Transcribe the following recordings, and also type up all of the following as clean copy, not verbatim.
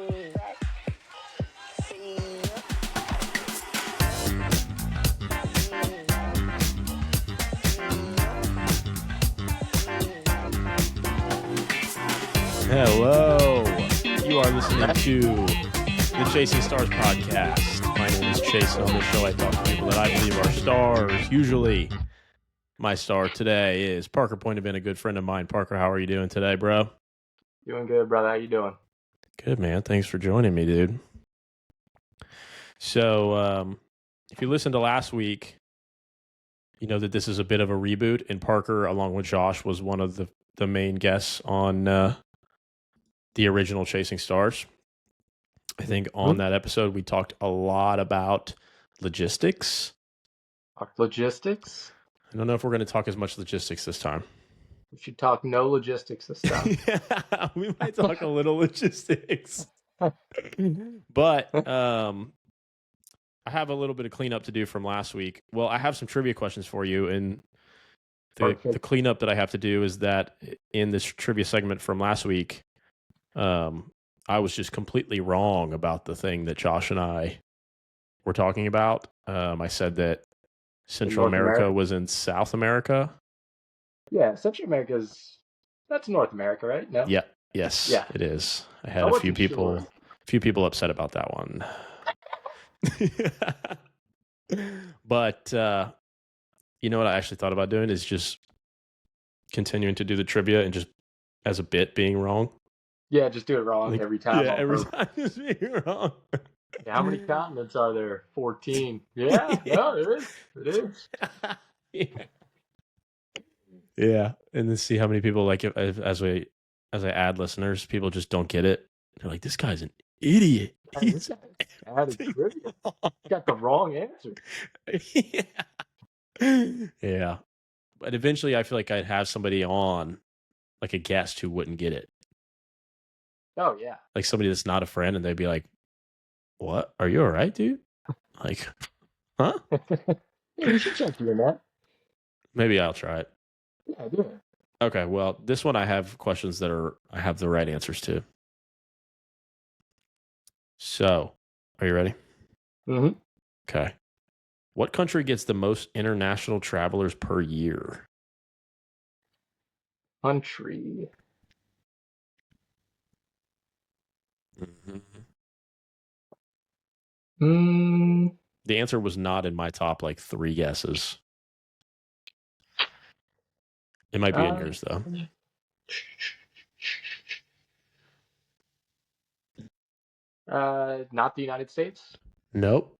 Hello, you are listening to the Chasing Stars podcast. My name is Chase, and on this show I talk to people that I believe are stars. Usually, my star today is Parker Point of View, a good friend of mine. Parker, how are you doing today, bro? Doing good, brother. How you doing? Good, man. Thanks for joining me, dude. So, if you listened to last week, you know that this is a bit of a reboot, and Parker, along with Josh, was one of the main guests on the original Chasing Stars. I think on that episode, we talked a lot about logistics. Logistics? I don't know if we're going to talk as much logistics this time. We should talk no logistics this time. Yeah, we might talk a little logistics. But I have a little bit of cleanup to do from last week. Well, I have some trivia questions for you, and the cleanup that I have to do is that in this trivia segment from last week, I was just completely wrong about the thing that Josh and I were talking about. I said that Central America was in South America. Yeah, Central America that's North America, right? No. Yeah. Yes. Yeah. It is. I had a few people upset about that one. But you know what I actually thought about doing is just continuing to do the trivia and just as a bit being wrong. Yeah, just do it wrong every time. Yeah, every time just being wrong. Yeah, how many continents are there? 14. Yeah, no, it is. Yeah, and then see how many people like it as I add listeners, people just don't get it. They're like, "This guy's an idiot." He's added trivia. Got the wrong answer. Yeah, but eventually, I feel like I'd have somebody on, like a guest who wouldn't get it. Oh yeah, like somebody that's not a friend, and they'd be like, "What? Are you all right, dude?" Like, huh? Yeah, you should check your net. Maybe I'll try it. Yeah, do it. Okay, well, this one I have questions that I have the right answers to. So, are you ready? Mm-hmm. Okay. What country gets the most international travelers per year? Country. Mm-hmm. The answer was not in my top like 3 guesses. It might be in yours though. Not the United States? Nope.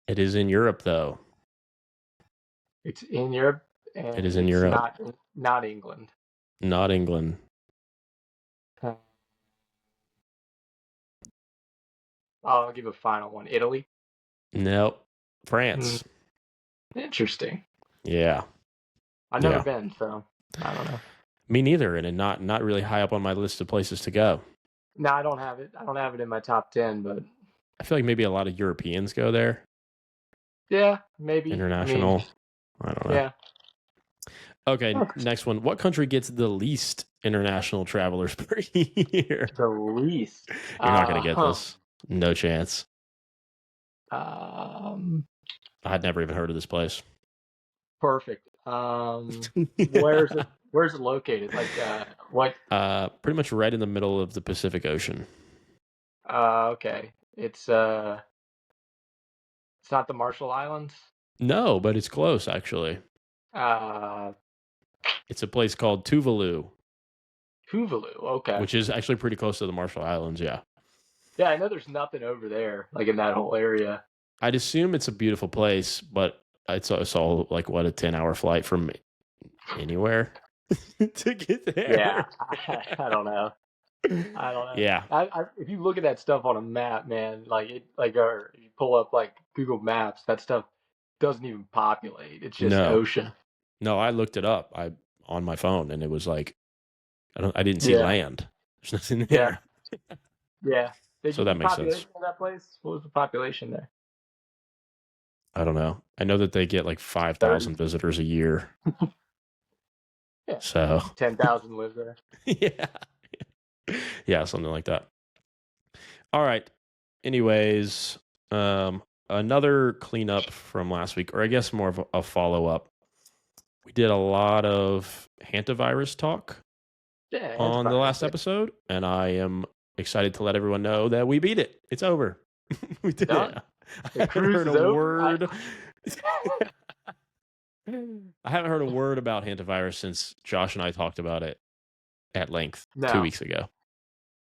It is in Europe though. It's in Europe. And it is in Europe. Not England. Not England. I'll give a final one. Italy? Nope. France. Interesting. Yeah. I've never been, so I don't know. Me neither, and not really high up on my list of places to go. No, I don't have it. I don't have it in my top 10, but I feel like maybe a lot of Europeans go there. Yeah, maybe. International. I don't know. Yeah. Okay, next one. What country gets the least international travelers per year? The least? You're not going to get this. No chance. I'd never even heard of this place. Perfect. Where's it located? Like what? Pretty much right in the middle of the Pacific Ocean. Okay. It's not the Marshall Islands? No, but it's close actually. It's a place called Tuvalu. Tuvalu, okay. Which is actually pretty close to the Marshall Islands, yeah. Yeah, I know there's nothing over there, like in that whole area. I'd assume it's a beautiful place, but it's all like, what, a 10-hour flight from anywhere to get there? Yeah, I don't know. Yeah. If you look at that stuff on a map, man, or you pull up like Google Maps, that stuff doesn't even populate. It's just ocean. No, I looked it up on my phone, and it was like, I didn't see land. There's nothing there. Yeah. So that makes sense. That place? What was the population there? I don't know. I know that they get like 5,000 visitors a year. Yeah. So 10,000 live there. Yeah, something like that. All right. Anyways, another cleanup from last week, or I guess more of a follow-up. We did a lot of hantavirus talk on the last episode, and I am excited to let everyone know that we beat it. It's over. We did it. I haven't heard a word. I haven't heard a word about hantavirus since Josh and I talked about it at length 2 weeks ago.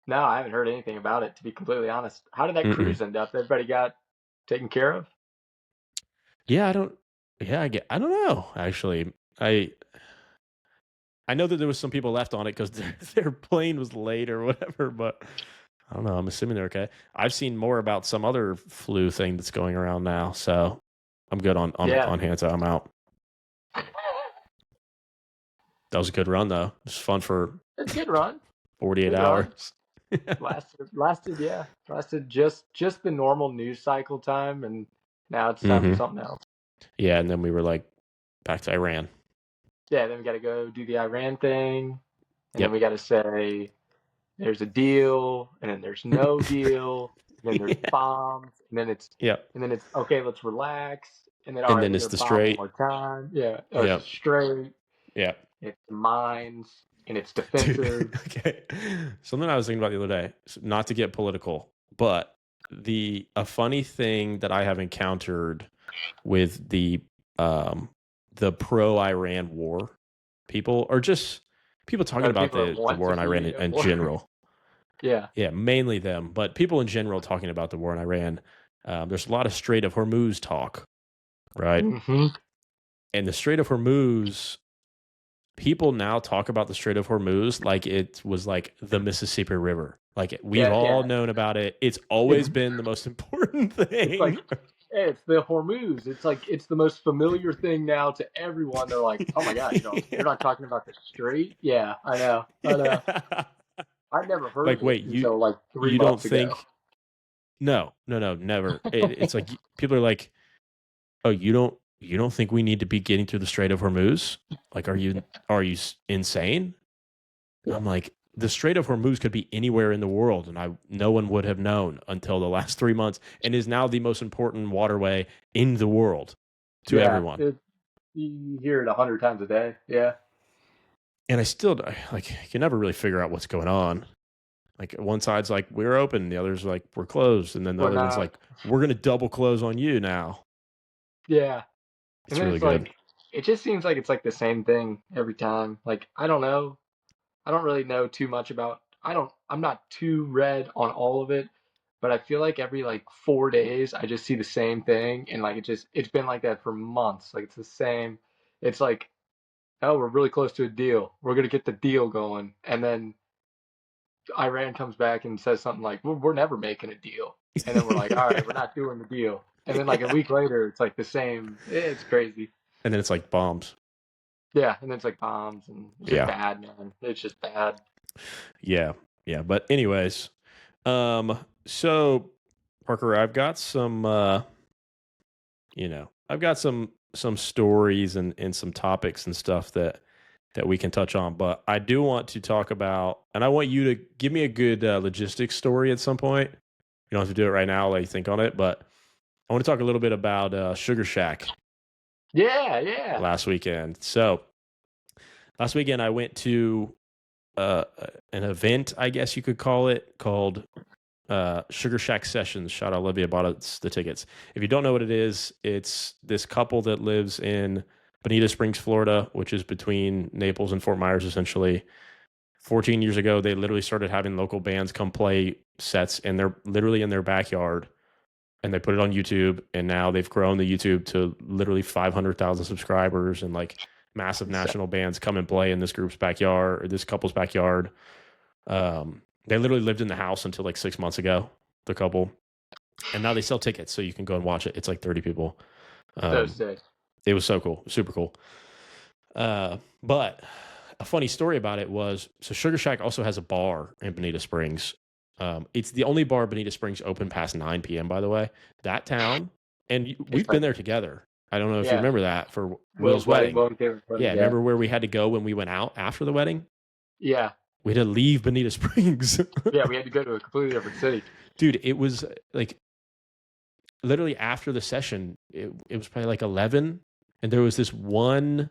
No, I haven't heard anything about it, to be completely honest. How did that cruise end up? Everybody got taken care of? Yeah, I don't know, actually. I know that there was some people left on it because their plane was late or whatever, but I don't know. I'm assuming they're okay. I've seen more about some other flu thing that's going around now, so I'm good on Hanta. I'm out. That was a good run, though. It was fun for it's a good run. 48 hours. lasted just the normal news cycle time, and now it's time for something else. Yeah, and then we were like back to Iran. Yeah, then we got to go do the Iran thing, and then we got to say there's a deal, and then there's no deal, and then there's bombs, and then it's okay, let's relax, and then then it's the straight one more time. It's straight. Yeah, it's mines, and it's defensive. Okay, something I was thinking about the other day, not to get political, but a funny thing that I have encountered with the pro-Iran war people, or just people talking about the war in Iran in general. Yeah, mainly them, but people in general talking about the war in Iran. There's a lot of Strait of Hormuz talk, right? Mm-hmm. And the Strait of Hormuz, people now talk about the Strait of Hormuz like it was like the Mississippi River. Like we've all known about it. It's always been the most important thing. It's the Hormuz. It's like it's the most familiar thing now to everyone. They're like, "Oh my God, you're not talking about the Strait?" Yeah, I know. I've never heard of it until like 3 months ago. No, never. It's like people are like, "Oh, you don't think we need to be getting through the Strait of Hormuz? Like, are you insane?" I'm like, the Strait of Hormuz could be anywhere in the world, and no one would have known until the last 3 months, and is now the most important waterway in the world to everyone. You hear it 100 times a day. Yeah. And I still can never really figure out what's going on. Like one side's like, we're open, the other's like, we're closed, and then the other one's like, we're going to double close on you now. Yeah. It's really good. Like, it just seems like it's like the same thing every time. Like, I don't know. I don't really know too much about, I'm not too read on all of it, but I feel like every like 4 days I just see the same thing, and like it's been like that for months. Like it's the same. It's like, oh, we're really close to a deal. We're going to get the deal going. And then Iran comes back and says something like, we're never making a deal. And then we're like, all right, we're not doing the deal. And then like a week later, it's like the same. It's crazy. And then it's like bombs. Yeah, and then it's like bombs, and it's just bad, man. It's just bad. Yeah. But anyways, so Parker, I've got some, I've got some stories and some topics and stuff that we can touch on. But I do want to talk about, and I want you to give me a good logistics story at some point. You don't have to do it right now, let you think on it, but I want to talk a little bit about Sugar Shack. Yeah. Last weekend. So last weekend I went to an event, I guess you could call it, called Sugar Shack Sessions. Shout out Olivia, bought us the tickets. If you don't know what it is, it's this couple that lives in Bonita Springs, Florida, which is between Naples and Fort Myers, essentially. 14 years ago, they literally started having local bands come play sets, and they're literally in their backyard. And they put it on YouTube, and now they've grown the YouTube to literally 500,000 subscribers, and like massive national bands come and play in this group's backyard, or this couple's backyard. They literally lived in the house until like 6 months ago, the couple, and now they sell tickets so you can go and watch it. It's like 30 people. It was so cool, super cool. But a funny story about it was, so Sugar Shack also has a bar in Bonita Springs. It's the only bar in Bonita Springs open past 9 p.m., by the way. That town, and we've been there together. I don't know if you remember that for Will's wedding. Remember where we had to go when we went out after the wedding? Yeah. We had to leave Bonita Springs. Yeah, we had to go to a completely different city. Dude, it was like literally after the session, it was probably like 11, and there was this one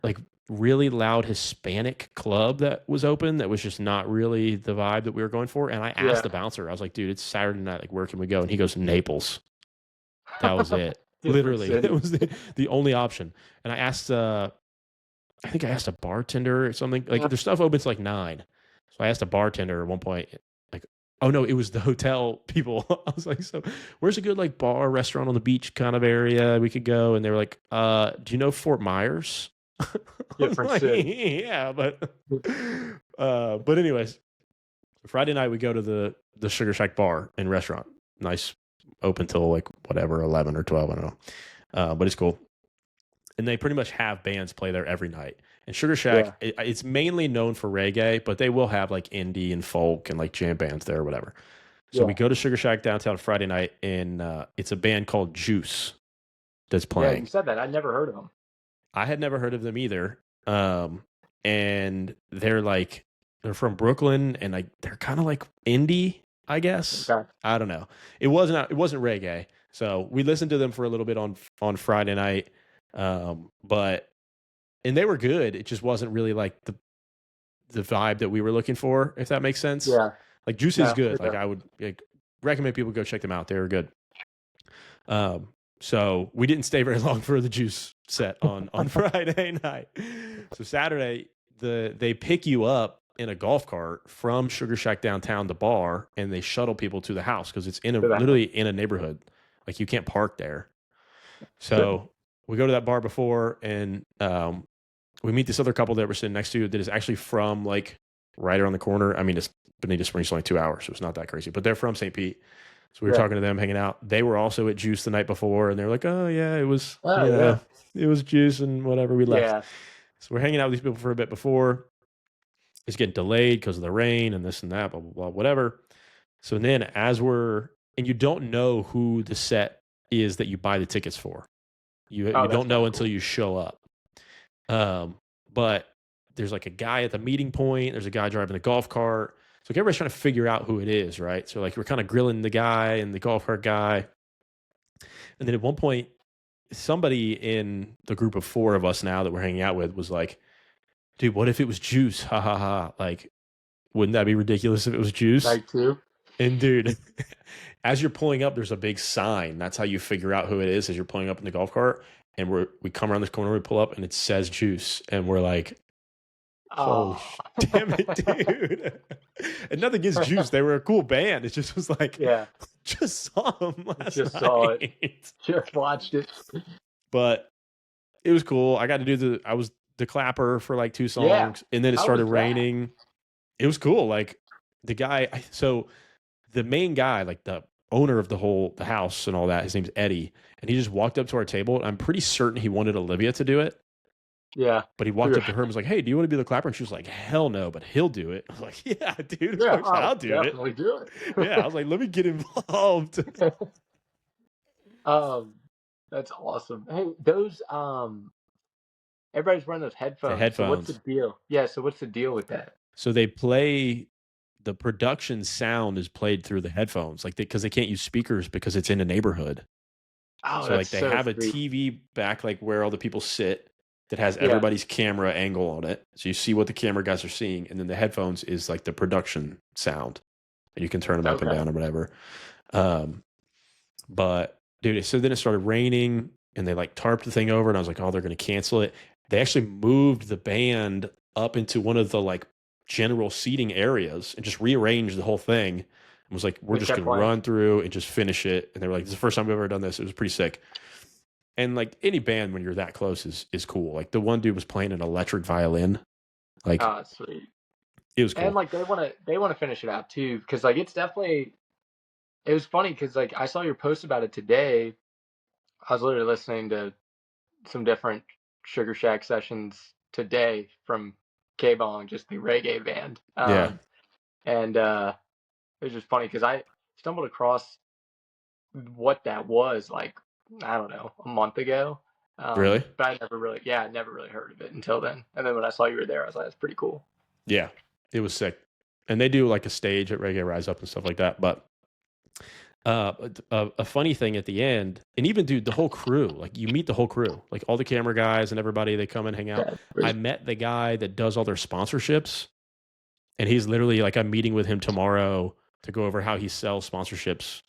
like really loud Hispanic club that was open that was just not really the vibe that we were going for. And I asked the bouncer, I was like, dude, it's Saturday night. Like, where can we go? And he goes, Naples. That was it. Literally, city. it was the only option. And I asked, I think I asked a bartender or something. Like, their stuff opens like 9. So I asked a bartender at one point, like, oh no, it was the hotel people. I was like, so where's a good like bar, restaurant on the beach kind of area we could go? And they were like, do you know Fort Myers? Different like, city. yeah, but anyways, Friday night we go to the Sugar Shack bar and restaurant. Nice, open till like whatever 11 or 12, I don't know. But it's cool. And they pretty much have bands play there every night. And Sugar Shack, it's mainly known for reggae, but they will have like indie and folk and like jam bands there or whatever. So we go to Sugar Shack downtown Friday night, and it's a band called Juice that's playing. Yeah, you said that. I'd never heard of them. I had never heard of them either. And they're from Brooklyn, and like they're kind of like indie, I guess. Okay. I don't know. It wasn't reggae. So we listened to them for a little bit on Friday night. And they were good. It just wasn't really like the vibe that we were looking for, if that makes sense. Yeah. Like Juice is good. Like I would recommend people go check them out. They were good. So we didn't stay very long for the Juice set on Friday night. So Saturday, they pick you up in a golf cart from Sugar Shack downtown, the bar, and they shuttle people to the house because it's literally in a neighborhood. Like you can't park there. So we go to that bar before, and we meet this other couple that we're sitting next to that is actually from like right around the corner. I mean, it's Bonita Springs, only 2 hours, so it's not that crazy, but they're from St. Pete. So we were talking to them, hanging out. They were also at Juice the night before, and they were like, "Oh yeah, it was, it was Juice and whatever." We left. Yeah. So we're hanging out with these people for a bit before. It's getting delayed because of the rain and this and that, blah blah blah, whatever. So then, and you don't know who the set is that you buy the tickets for. You don't know until you show up. But there's like a guy at the meeting point. There's a guy driving the golf cart. So like everybody's trying to figure out who it is, right? So like we're kind of grilling the guy and the golf cart guy. And then at one point, somebody in the group of 4 of us now that we're hanging out with was like, dude, what if it was Juice? Ha ha ha. Like, wouldn't that be ridiculous if it was Juice? Like too. And dude, as you're pulling up, there's a big sign. That's how you figure out who it is as you're pulling up in the golf cart. And we come around this corner, we pull up, and it says Juice. And we're like, oh, damn it, dude. And nothing against Juice. They were a cool band. It just was like, just saw them last night. Saw it. Just watched it. But it was cool. I got to do I was the clapper for like 2 songs. And then it started raining. It was cool. Like the guy, so the main guy, like the owner of the house and all that, his name's Eddie. And he just walked up to our table. And I'm pretty certain he wanted Olivia to do it. Yeah. But he walked up to her and was like, hey, do you want to be the clapper? And she was like, hell no, but he'll do it. I was like, yeah, dude, I'll do it. Definitely do it. Yeah, I was like, let me get involved. That's awesome. Hey, those everybody's wearing those headphones. The headphones. So what's the deal? Yeah, so what's the deal with that? So they play the production sound is played through the headphones, like because they can't use speakers because it's in a neighborhood. Oh, so like they have a TV back like where all the people sit that has everybody's camera angle on it. So you see what the camera guys are seeing. And then the headphones is like the production sound. And you can turn them up and down or whatever. But dude, so then it started raining and they like tarped the thing over and I was like, oh, they're going to cancel it. They actually moved the band up into one of the like general seating areas and just rearranged the whole thing. And was like, we're just going to run through and just finish it. And they were like, this is the first time we've ever done this. It was pretty sick. And like any band when you're that close is cool. Like the one dude was playing an electric violin. Like, oh, sweet. It was cool. And like they want to finish it out too, because like it was funny because like I saw your post about it today. I was literally listening to some different Sugar Shack sessions today from K-Bong, just the reggae band. And it was just funny because I stumbled across what that was like, I don't know, a month ago. Really? But I never really heard of it until then. And then when I saw you were there, I was like, that's pretty cool. Yeah. It was sick. And they do like a stage at Reggae Rise Up and stuff like that. But a funny thing at the end, and even dude, the whole crew, like you meet the whole crew, like all the camera guys and everybody, they come and hang out. I met the guy that does all their sponsorships, and he's literally like, I'm meeting with him tomorrow to go over how he sells sponsorships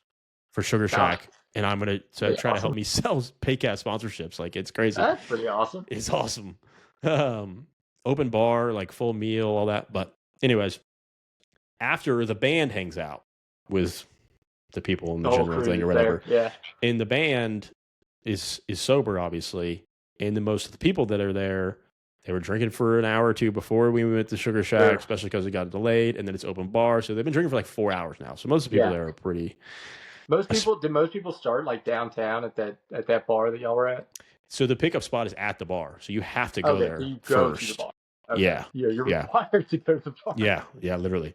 for Sugar Shack. And I'm going to try to help me sell Paycast sponsorships. Like, it's crazy. That's pretty awesome. It's awesome. Open bar, like full meal, all that. But anyways, after the band hangs out with the people in the general thing or whatever, and the band is sober, obviously, and the most of the people that are there, they were drinking for an hour or two before we went to Sugar Shack, especially because it got delayed, and then it's open bar, so they've been drinking for like 4 hours now. So most of the people there are pretty. Did most people start like downtown at that bar that y'all were at? So the pickup spot is at the bar, so you have to go there first. To the bar. Okay. Yeah, you're required to go to the bar. Yeah, literally.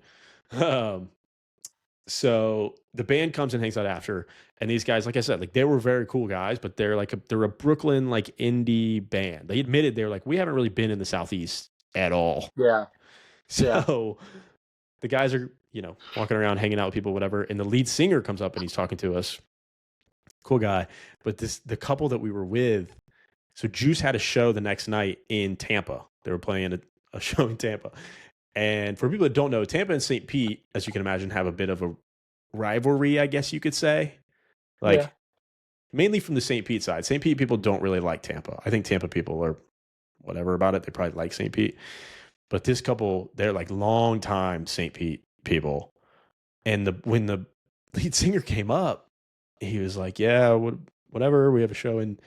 So the band comes and hangs out after, and these guys, like I said, like they were very cool guys, but they're a Brooklyn like indie band. They admitted they were like, we haven't really been in the Southeast at all. Yeah. So the guys are, walking around, hanging out with people, whatever. And the lead singer comes up and he's talking to us. Cool guy. But the couple that we were with, so Juice had a show the next night in Tampa. They were playing a show in Tampa. And for people that don't know, Tampa and St. Pete, as you can imagine, have a bit of a rivalry, I guess you could say. Like, mainly from the St. Pete side. St. Pete people don't really like Tampa. I think Tampa people are whatever about it. They probably like St. Pete. But this couple, they're like long time St. Pete people. And when the lead singer came up, he was like, yeah, whatever. We have a show in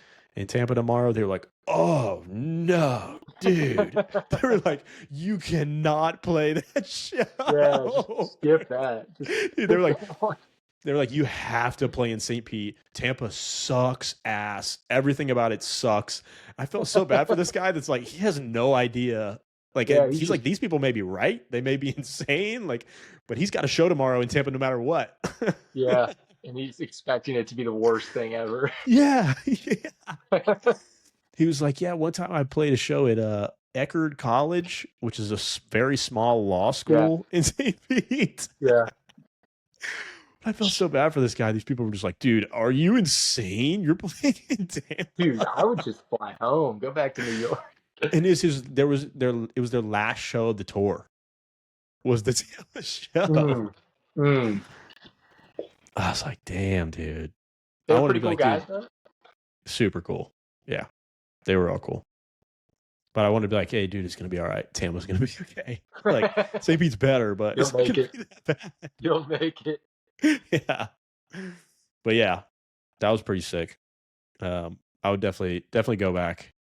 Tampa tomorrow. They were like, oh, no, dude. They were like, you cannot play that show. Yeah, just skip that. Dude, they were like, you have to play in St. Pete. Tampa sucks ass. Everything about it sucks. I felt so bad for this guy that's like, he has no idea. Like, he's like, these people may be right. They may be insane. Like, but he's got a show tomorrow in Tampa no matter what. Yeah. And he's expecting it to be the worst thing ever. Yeah. He was like, yeah, one time I played a show at Eckerd College, which is a very small law school in St. Pete. Yeah. I felt so bad for this guy. These people were just like, dude, are you insane? You're playing in Tampa. Dude, I would just fly home, go back to New York. And it was their last show of the tour. Was the Tampa show. I was like, damn, dude. They were pretty cool guys, though. Super cool. Yeah. They were all cool. But I wanted to be like, hey, dude, it's going to be all right. Tampa's going to be okay. Like, St. Pete's better, but it's not going to be that bad. You'll make it. Yeah. But yeah, that was pretty sick. I would definitely go back.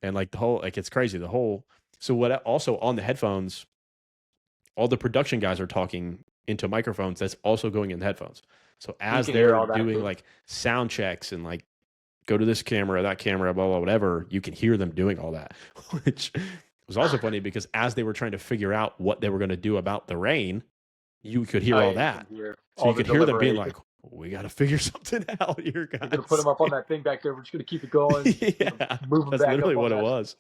And like the whole, like it's crazy. So what also on the headphones, all the production guys are talking into microphones that's also going in the headphones. So as they're doing like sound checks and like go to this camera, that camera, blah, blah, whatever, you can hear them doing all that, which was also funny because as they were trying to figure out what they were going to do about the rain, you could hear all that. So you could hear them being like, we got to figure something out here, guys. We're going to put them up on that thing back there. We're just going to keep it going. Yeah, move them that's back literally what it was.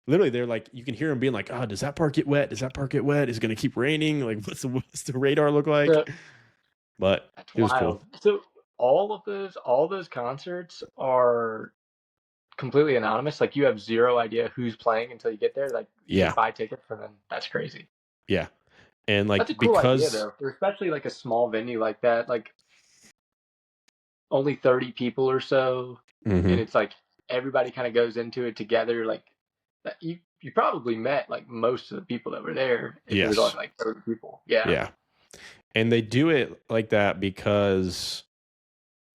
Literally, they're like, you can hear them being like, oh, does that part get wet? Does that part get wet? Is it going to keep raining? Like, what's the radar look like? Yeah. But it was cool. So all those concerts are completely anonymous. Like, you have zero idea who's playing until you get there. Like, you buy tickets, and then that's crazy. Yeah. And like, that's a cool idea, though. Especially like a small venue like that, like only 30 people or so, and it's like everybody kind of goes into it together. Like, you probably met like most of the people that were there. It was only like 30 people. Yeah. Yeah. And they do it like that because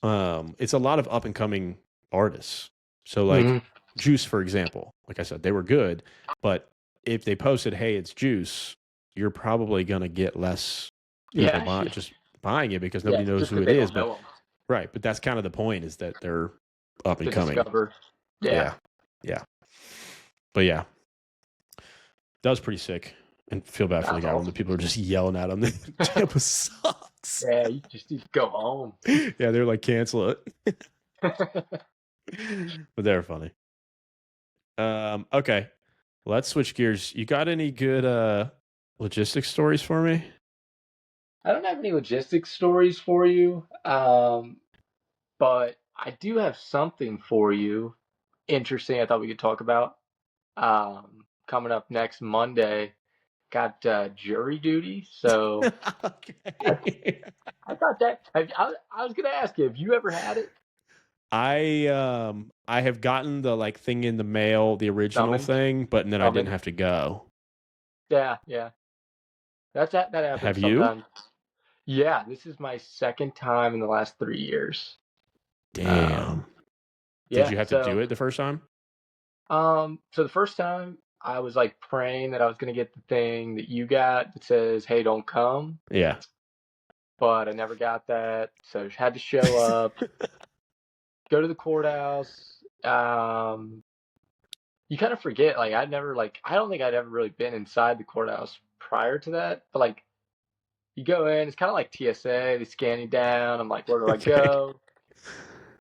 it's a lot of up and coming artists. So like Juice, for example, like I said, they were good, but if they posted, hey, it's Juice, you're probably going to get less people just buying it because nobody knows who it is. But right. But that's kind of the point, is that they're up and coming. Yeah. But yeah, that was pretty sick. And feel bad for the guy when the people are just yelling at him. Tampa sucks. Yeah, you just need to go home. Yeah, they're like, cancel it. But they're funny. Okay. let's switch gears. You got any good logistics stories for me? I don't have any logistics stories for you, but I do have something for you interesting I thought we could talk about. Coming up next Monday, got jury duty. So I, Okay. I thought I was gonna ask you, have you ever had it? I have gotten the like thing in the mail, the original Summoned? thing, but then I didn't Summoned? have to go. Yeah, yeah. That Have happens you? sometimes. Yeah, this is my second time in the last 3 years. Um, Damn. Did yeah, you have to do so it the first time? so the first time I was like praying that I was gonna get the thing that you got that says, "Hey, don't come," Yeah. but I never got that, so I had to show up, go to the courthouse. You kind of forget, like I don't think I'd ever really been inside the courthouse prior to that, but like you go in, it's kind of like TSA, they scan you down. I'm like, where do I Okay. go?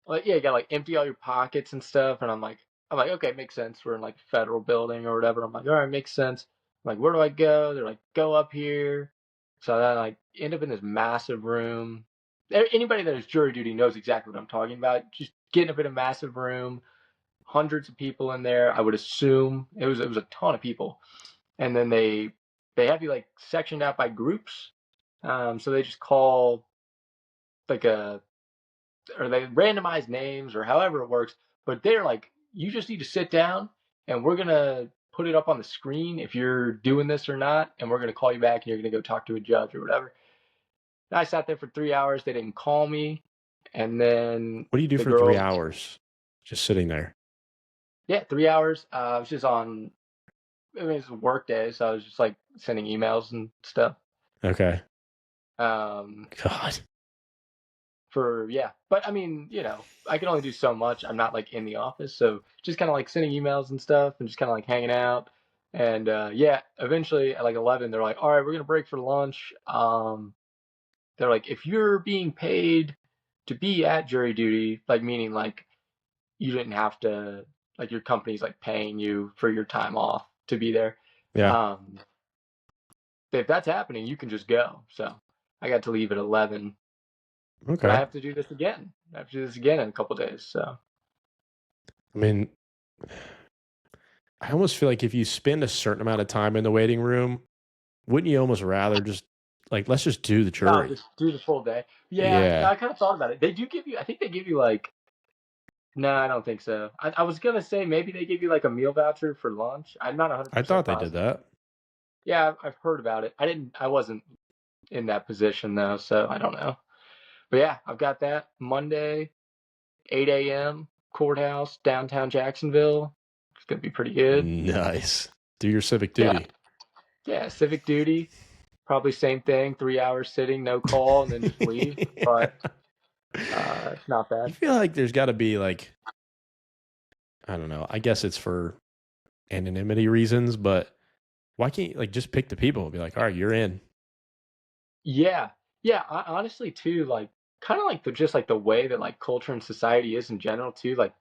Like, yeah, you gotta like empty all your pockets and stuff. And I'm like, okay, makes sense. We're in like a federal building or whatever. I'm like, all right, makes sense. I'm like, where do I go? They're like, go up here. So then I like end up in this massive room. Anybody that has jury duty knows exactly what I'm talking about. Just getting up in a massive room, hundreds of people in there. I would assume it was a ton of people. And then they have you like sectioned out by groups. So they just call like a or they randomize names or however it works, but they're like, you just need to sit down and we're gonna put it up on the screen if you're doing this or not, and we're gonna call you back and you're gonna go talk to a judge or whatever. And I sat there for 3 hours, they didn't call me, and then What do you do the for three girl, hours? Just sitting there. yeah, 3 hours. I was just I mean, it's a work day, so I was just like sending emails and stuff. Okay. Um, God. yeah, but I mean, I can only do so much. I'm not like in the office, so just kind of like sending emails and stuff and just kind of like hanging out. And yeah, eventually at like 11 they're like, all right, we're gonna break for lunch. They're like, if you're being paid to be at jury duty, like meaning like you didn't have to, like your company's like paying you for your time off to be there, Yeah. um if that's happening you can just go. So I got to leave at 11, but I Okay. have to do this again. I have to do this again in a couple days. So I mean, I almost feel like if you spend a certain amount of time in the waiting room, wouldn't you almost rather just like let's just do the no, jury? just do the full day. Yeah, Yeah. I kind of thought about it. They do give you, I think they give you like, no, I don't think so. I was gonna say maybe they give you like a meal voucher for lunch. I'm not I 100% thought they did positive. that. Yeah, I've heard about it. I wasn't in that position though, so I don't know. But yeah, I've got that Monday, 8 a.m. courthouse, downtown Jacksonville. It's gonna be pretty good. Nice. Do your civic Yeah, duty. yeah, civic duty. Probably same thing, 3 hours sitting, no call, and then just leave. But it's not You bad. feel like there's got to be like I don't know. I guess it's for anonymity reasons, but why can't you like just pick the people and be like, all right, you're in. Yeah, yeah. Honestly, too, like kind of like just like the way that like culture and society is in general, too. Like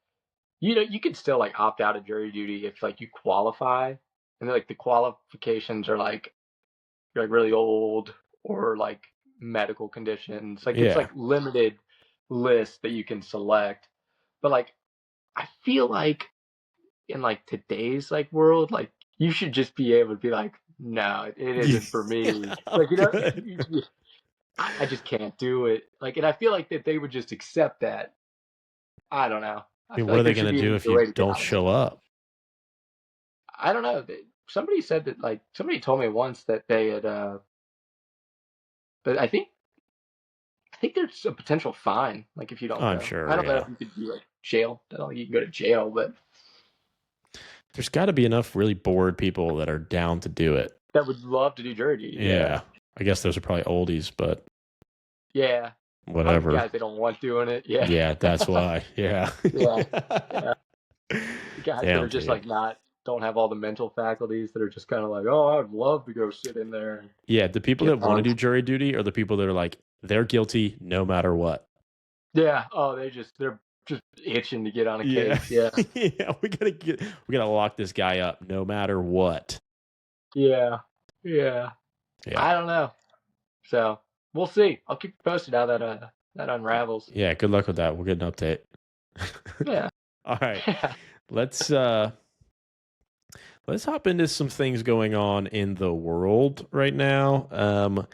you can still like opt out of jury duty if like you qualify, and then, like the qualifications are like you're like really old or like medical conditions. Like it's Yeah. like limited list that you can select. But like I feel like in like today's like world, like you should just be able to be like, no, it isn't for me. Oh, Like good. I just can't do it. Like, and I feel like that they would just accept that. I don't know. I I mean, feel what are like they there going should to be an do if easier you way to get don't out of it. show up? I don't know. Somebody said that like somebody told me once that they had but I think there's a potential fine, like if you Oh, don't I'm go. I sure. don't know Yeah. if you could do like jail. I don't think you can go to jail, but There's got to be enough really bored people that are down to do it. that would love to do jury duty. Yeah. Yeah. I guess those are probably oldies, but Yeah. Probably whatever. guys they don't want doing it. Yeah. Yeah, that's why. Yeah. Yeah. Yeah. The guys that are Damn, just dude. like not don't have all the mental faculties that are just kind of like, oh, I'd love to go sit in there and Yeah, the people get that want to do punked. jury duty are the people that are like, they're guilty no matter what. Yeah. Oh, they're just itching to get on a Yeah. case. Yeah. Yeah, we gotta lock this guy up no matter what. Yeah. Yeah. Yeah. I don't know. So we'll see. I'll keep you posted how that unravels. Yeah, good luck with that. We'll get an update. Yeah. All right. Yeah. Let's hop into some things going on in the world right now.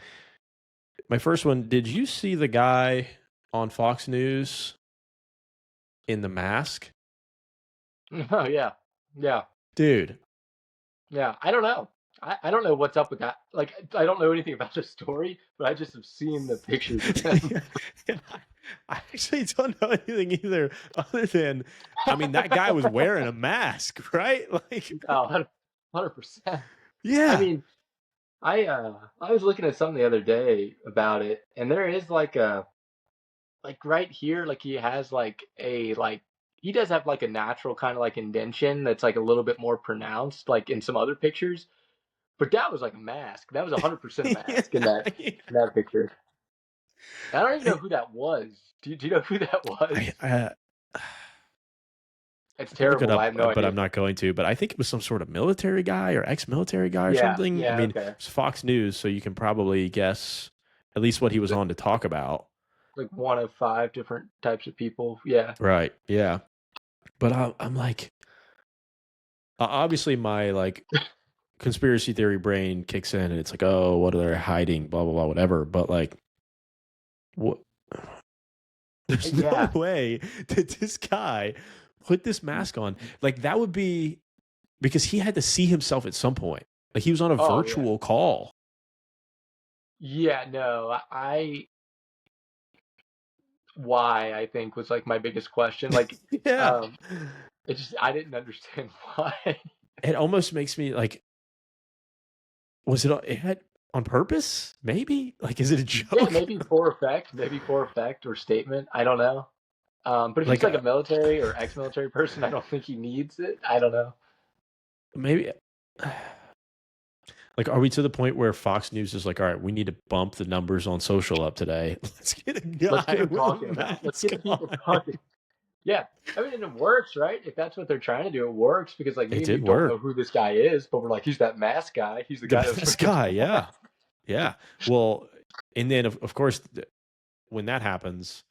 My first one, did you see the guy on Fox News in the mask? Oh yeah. Yeah. Dude. Yeah. I don't know. I don't know what's up with that. Like I don't know anything about the story, but I just have seen the pictures of him. I actually don't know anything either, other than, I mean, that guy was wearing a mask, right? Like, Oh, 100%. yeah. I mean, I was looking at something the other day about it, and there is like right here, like he has like he does have like a natural kind of like indention that's like a little bit more pronounced, like in some other pictures. But that was like a mask. That was 100% a mask in that Yeah. in that picture. I don't even know who that was. Do you know who that was? It's I look it terrible. I up, have no but idea. I'm not going to. But I think it was some sort of military guy or ex-military guy or Yeah, something. yeah, I mean, okay. it's Fox News, so you can probably guess at least what he was on to talk about. Like one of 5 different types of people. Yeah. Right. Yeah. But I'm like, obviously my like conspiracy theory brain kicks in and it's like, oh, what are they hiding? Blah, blah, blah, whatever. But like, what? There's no way that this guy put this mask on. Like, that would be because he had to see himself at some point. Like, he was on a virtual call. Yeah, no, why I think was like my biggest question. Like, Yeah. it just I didn't understand why. It almost makes me like, was it on purpose? Maybe? Like, is it a joke? Yeah, maybe for effect or statement. I don't know. But if he's like a military or ex-military person, I don't think he needs it. I don't know. Maybe. Like, are we to the point where Fox News is like, all right, we need to bump the numbers on social up today. Let's get a guy Let's get him with talking a about it. Let's mask get the people on. talking. Yeah, I mean, and it works, right? If that's what they're trying to do, it works because like me It and you did don't work. know who this guy is, but we're like, he's that mask guy. He's the guy that's This guy, yeah. Yeah. Well, and then of course, when that happens,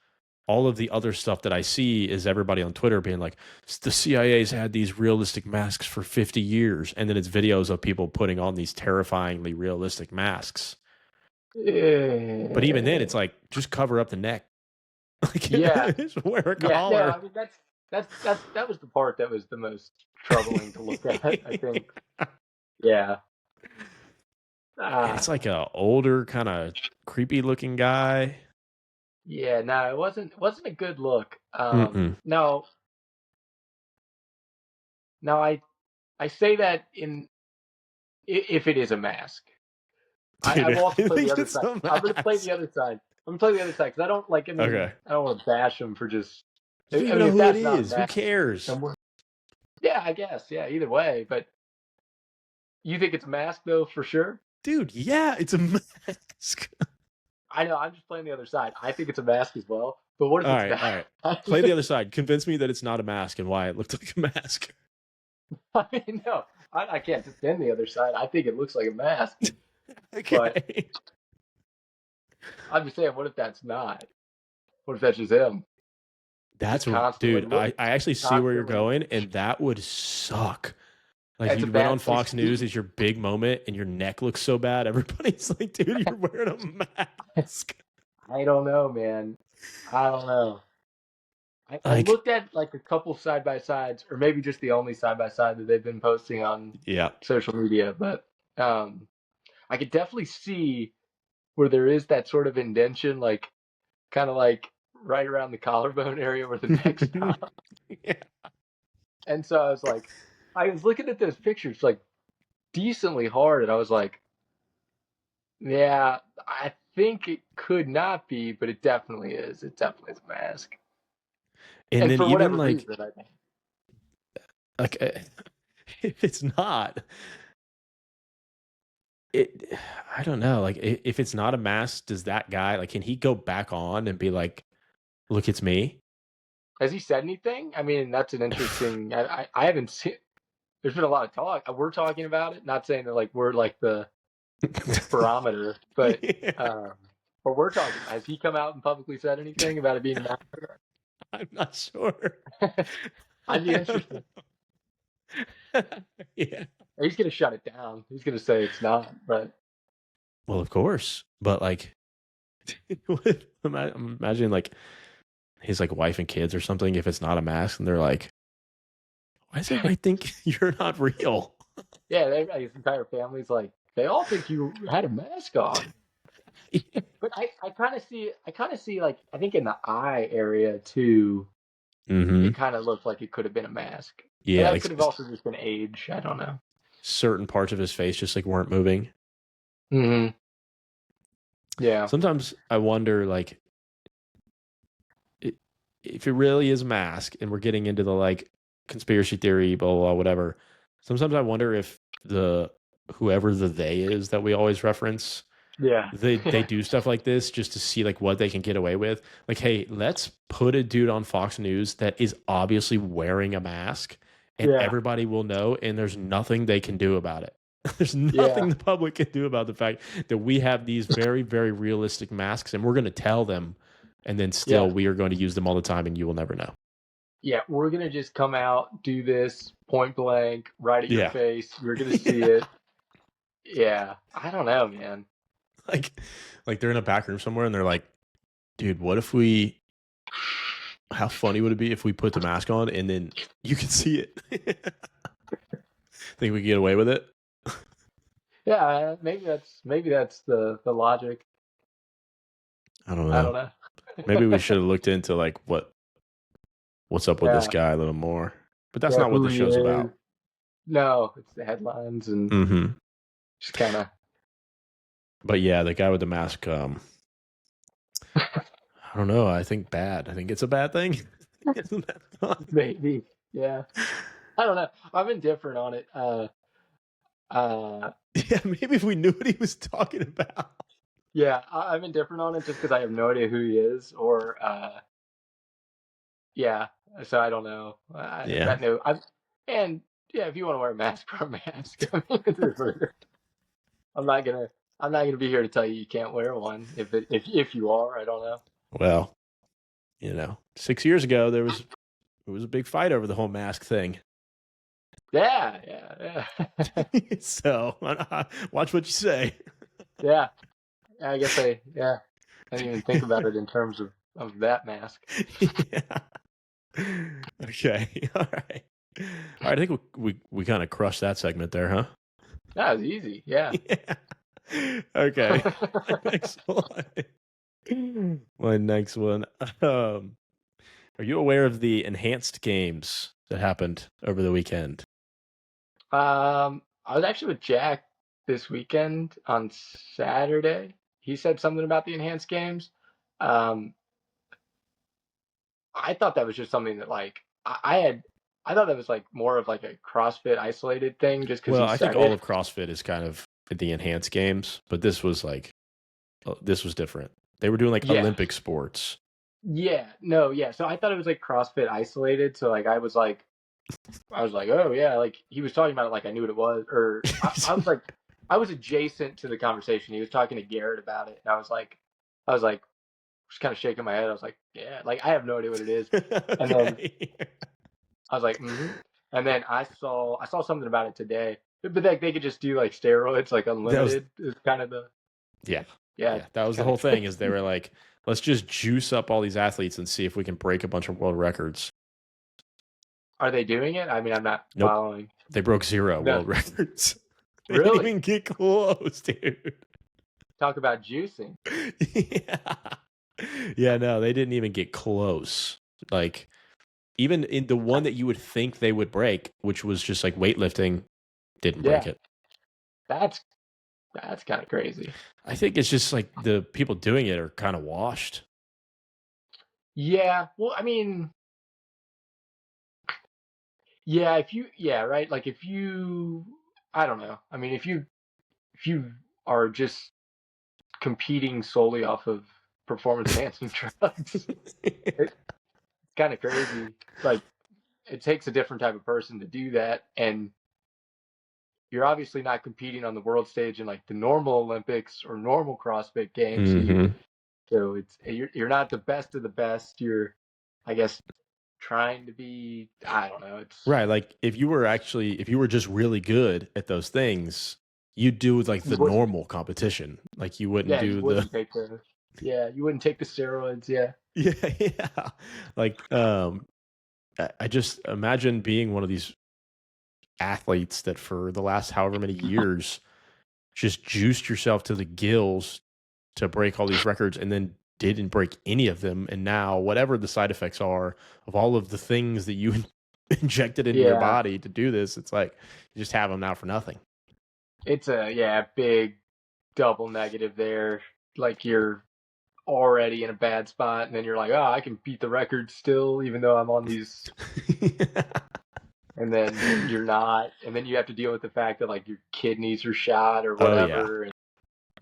all of the other stuff that I see is everybody on Twitter being like, the CIA's had these realistic masks for 50 years. And then it's videos of people putting on these terrifyingly realistic masks. But even then, it's like, just cover up the neck. Like, yeah. just wear a collar. Yeah, no, I mean, that was the part that was the most troubling to look at, I think. Yeah. And it's like a older, kind of creepy looking guy. Yeah, no, it wasn't a good look. No, I say that if it is a mask. Dude, I will also play the other it's side. I'm going to play the other side. I'm going to play the other side because I don't like. I mean, Okay. I don't want to bash him for just. You don't even know who it is. Who cares? Yeah, I guess. Yeah, either way. But you think it's a mask though, for sure? Dude, yeah, it's a mask. I know. I'm just playing the other side. I think it's a mask as well. But what if it's not? All right. Play the other side. Convince me that it's not a mask and why it looked like a mask. I mean, no, I can't defend the other side. I think it looks like a mask. Okay. But I'm just saying, what if that's not? What if that's just him? That's dude. I actually see where you're going, and that would suck. Like, you went on Fox News, it's your big moment, and your neck looks so bad. Everybody's like, dude, you're wearing a mask. I don't know, man. I don't know. I looked at like a couple side by sides, or maybe just the only side by side that they've been posting on social media, but I could definitely see where there is that sort of indention, like kind of like right around the collarbone area where the neck stops. Yeah. And so I was like, I was looking at those pictures like decently hard, and I was like, yeah, I think it could not be, but it definitely is. It definitely is a mask. And then for even whatever like, reason, I think. Like, if it's not, I don't know. Like, if it's not a mask, does that guy, like, can he go back on and be like, look, it's me? Has he said anything? I mean, that's an interesting. I haven't seen. There's been a lot of talk. We're talking about it. Not saying that like we're like the barometer, Yeah, um, but we're talking. Has he come out and publicly said anything about it being a massacre? I'm not sure. I'd be I don't interested. know. Yeah. He's gonna shut it down. He's gonna say it's not. But Well, of course, but like, I'm imagining like his like wife and kids or something. If it's not a mask, and they're like, "Why does everybody think you're not real?" yeah, his entire family's like they all think you had a mask on. But I kind of see like I think in the eye area too, Mm-hmm. it kind of looked like it could have been a mask. But Yeah, that like could have also just been age. I don't know. certain parts of his face just like weren't moving. Hmm. Yeah. Sometimes I wonder, like, if it really is a mask, and we're getting into the like conspiracy theory, blah blah, blah whatever. Sometimes I wonder if the whoever the they is that we always reference, Yeah. they do stuff like this just to see like what they can get away with. Like, hey, let's put a dude on Fox News that is obviously wearing a mask, and Yeah. everybody will know, and there's nothing they can do about it. There's Yeah. nothing the public can do about the fact that we have these very, very realistic masks, and we're going to tell them, and then still Yeah. we are going to use them all the time, and you will never know. Yeah. We're gonna just come out, do this point blank, right at your Yeah. face. You're gonna see Yeah. it. Yeah. I don't know, man. Like, they're in a back room somewhere, and they're like, dude, what if we, how funny would it be if we put the mask on and then you can see it? Think we can get away with it? Yeah. Maybe that's the logic. I don't I don't know. know. Maybe we should have looked into like what's up with this Yeah. guy a little more. But that's Yeah. not what Who the he show's is? about. No, it's the headlines and Mm-hmm. just kind of. But yeah, the guy with the mask, I don't know. I think bad. I think it's a bad thing. Isn't that fun? Maybe. Yeah. I don't know. I'm indifferent on it. Yeah, maybe if we knew what he was talking about. Yeah, I'm indifferent on it just because I have no idea who he is, or yeah. So I don't know. I've Yeah. got no. And yeah, if you want to wear a mask, wear a mask. I mean, it is what it is. I'm not gonna. I'm not gonna be here to tell you can't wear one. If you are, I don't know. Well, 6 years ago it was a big fight over the whole mask thing. Yeah, yeah. So watch what you say. Yeah. I guess I didn't even think about it in terms of that mask. Yeah. Okay. All right. All right. I think we kind of crushed that segment there, huh? That was easy. Yeah. Yeah. Okay. Next one. My next one. Are you aware of the enhanced games that happened over the weekend? I was actually with Jack this weekend on Saturday. He said something about the enhanced games. Um, I thought that was just something that like I thought that was like more of like a CrossFit isolated thing just because Well, he I think said all it. of CrossFit is kind of the enhanced games, but this was different. They were doing like Yeah. Olympic sports. Yeah. No, yeah. So I thought it was like CrossFit isolated. So like I was like, oh yeah, like he was talking about it like I knew what it was, or I was like, I was adjacent to the conversation. He was talking to Garrett about it, and I was like, just kind of shaking my head. I was like, yeah, like I have no idea what it is. And then Okay. I was like, and then I saw something about it today, but like they could just do like steroids, like That was unlimited is kind of the yeah. yeah. That was the whole thing is they were like, let's just juice up all these athletes and see if we can break a bunch of world records. Are they doing it? I mean, I'm not Nope. following. They broke 0 No. world records. They Really? didn't even get close, dude. Talk about juicing. Yeah. Yeah, no, they didn't even get close. Like, even in the one that you would think they would break, which was just like weightlifting, didn't break it. That's kind of crazy. I think it's just like the people doing it are kind of washed. Yeah. Well, I mean, yeah. Right. Like if you, I don't know. I mean, if you are just competing solely off of performance enhancing drugs, it's kind of crazy. Like it takes a different type of person to do that, and you're obviously not competing on the world stage in like the normal Olympics or normal CrossFit games. Mm-hmm. So it's you're not the best of the best. You're, I guess, trying to be. I don't know. It's Right. Like if you were just really good at those things, you'd do like you the wouldn't. normal competition. Like you wouldn't Yeah, you do the wouldn't take the. Yeah, you wouldn't take the steroids. Yeah. yeah, yeah. Like I just imagine being one of these athletes that for the last however many years just juiced yourself to the gills to break all these records and then didn't break any of them. And now, whatever the side effects are of all of the things that you injected into your Yeah, body to do this, it's like you just have them now for nothing. it's a big double negative there. Like you're already in a bad spot, and then you're like, oh, I can beat the record still, even though I'm on these. And then you're not, and then you have to deal with the fact that like your kidneys are shot or Oh, yeah. whatever. And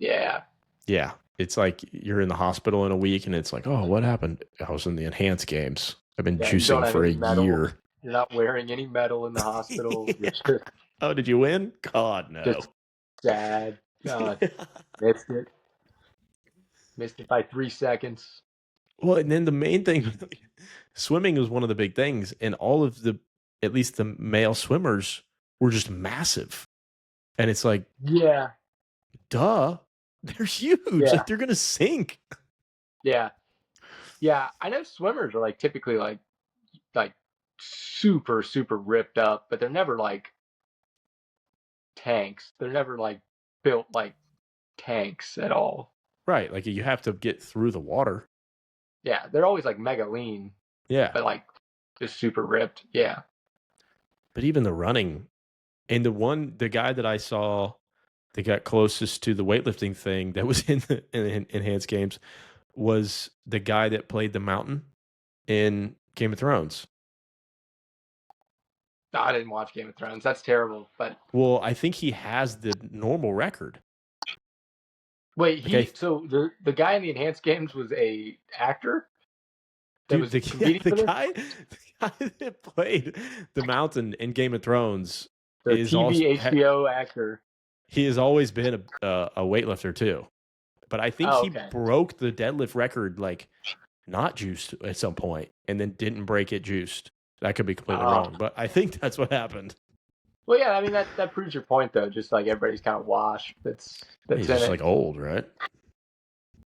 yeah, Yeah. It's like you're in the hospital in a week and it's like, oh, what happened? I was in the enhanced games. I've been yeah, you don't juicing have for a any metal. year. You're not wearing any metal in the hospital. You're Oh, did you win? God, no. just sad. Missed it. Missed it by 3 seconds. Well, and then the main thing, swimming was one of the big things, and all of at least the male swimmers, were just massive. And it's like, Yeah, duh, they're huge. yeah, Like they're gonna sink. yeah, yeah. I know swimmers are like typically like super super ripped up, but they're never like tanks. They're never like built like tanks at all. Right. Like you have to get through the water. Yeah, they're always like mega lean, Yeah. but like just super ripped. Yeah. But even the running, and the guy that I saw that got closest to the weightlifting thing that was in the enhanced games was the guy that played the mountain in Game of Thrones. No, I didn't watch Game of Thrones. That's terrible. But Well, I think he has the normal record. wait, Okay, so the guy in the enhanced games was a actor that dude, was competing the for this. guy, the guy that played the mountain in Game of Thrones The is also TV HBO actor. he has always been a weightlifter too. But I think Oh, he okay. broke the deadlift record like not juiced at some point and then didn't break it juiced. That could be completely wrong, but I think that's what happened. Well, yeah. I mean that proves your point though. Just like everybody's kind of washed. He's That's in just it. like old, right?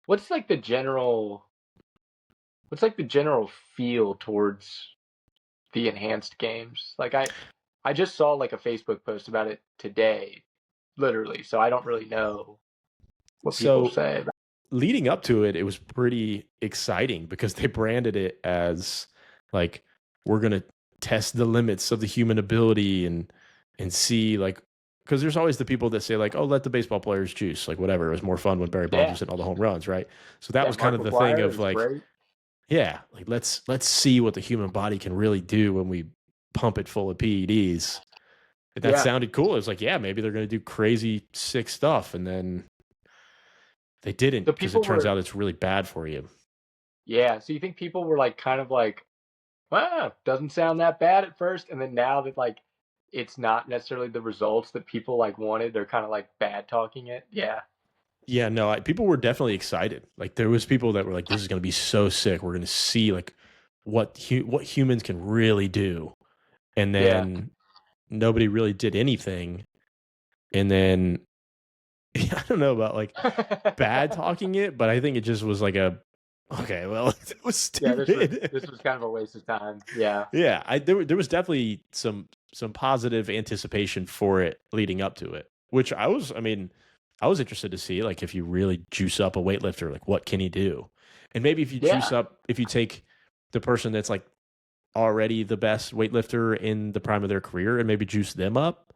What's like the general? What's like the general feel towards the enhanced games? Like I just saw like a Facebook post about it today, literally. So I don't really know what people So say. leading up to it, it was pretty exciting because they branded it as like we're gonna test the limits of the human ability and see like because there's always the people that say like, oh, let the baseball players juice, like whatever. It was more fun when Barry Bonds Yeah, was hitting all the home runs, right? So that yeah. was kind Mark of the thing McGuire of is like, great. yeah, like let's see what the human body can really do when we pump it full of PEDs. And that Yeah. sounded cool. It was like, yeah, maybe they're gonna do crazy sick stuff, and then they didn't So because it people turns were, out it's really bad for you. yeah. So you think people were like kind of like, well, doesn't sound that bad at first, and then now that like it's not necessarily the results that people like wanted, they're kind of like bad talking it. Yeah. Yeah, no, people were definitely excited. Like there was people that were like, "This is going to be so sick. We're going to see like what humans can really do." And Yeah. then nobody really did anything. And then I don't know about like bad talking it, but I think it just was like a okay, well, it was Yeah, stupid. this was kind of a waste of time. Yeah. Yeah, there was definitely some positive anticipation for it leading up to it, which I mean, I was interested to see like if you really juice up a weightlifter, like what can he do? And maybe if you juice Yeah. up, if you take the person that's like already the best weightlifter in the prime of their career and maybe juice them up, Yeah.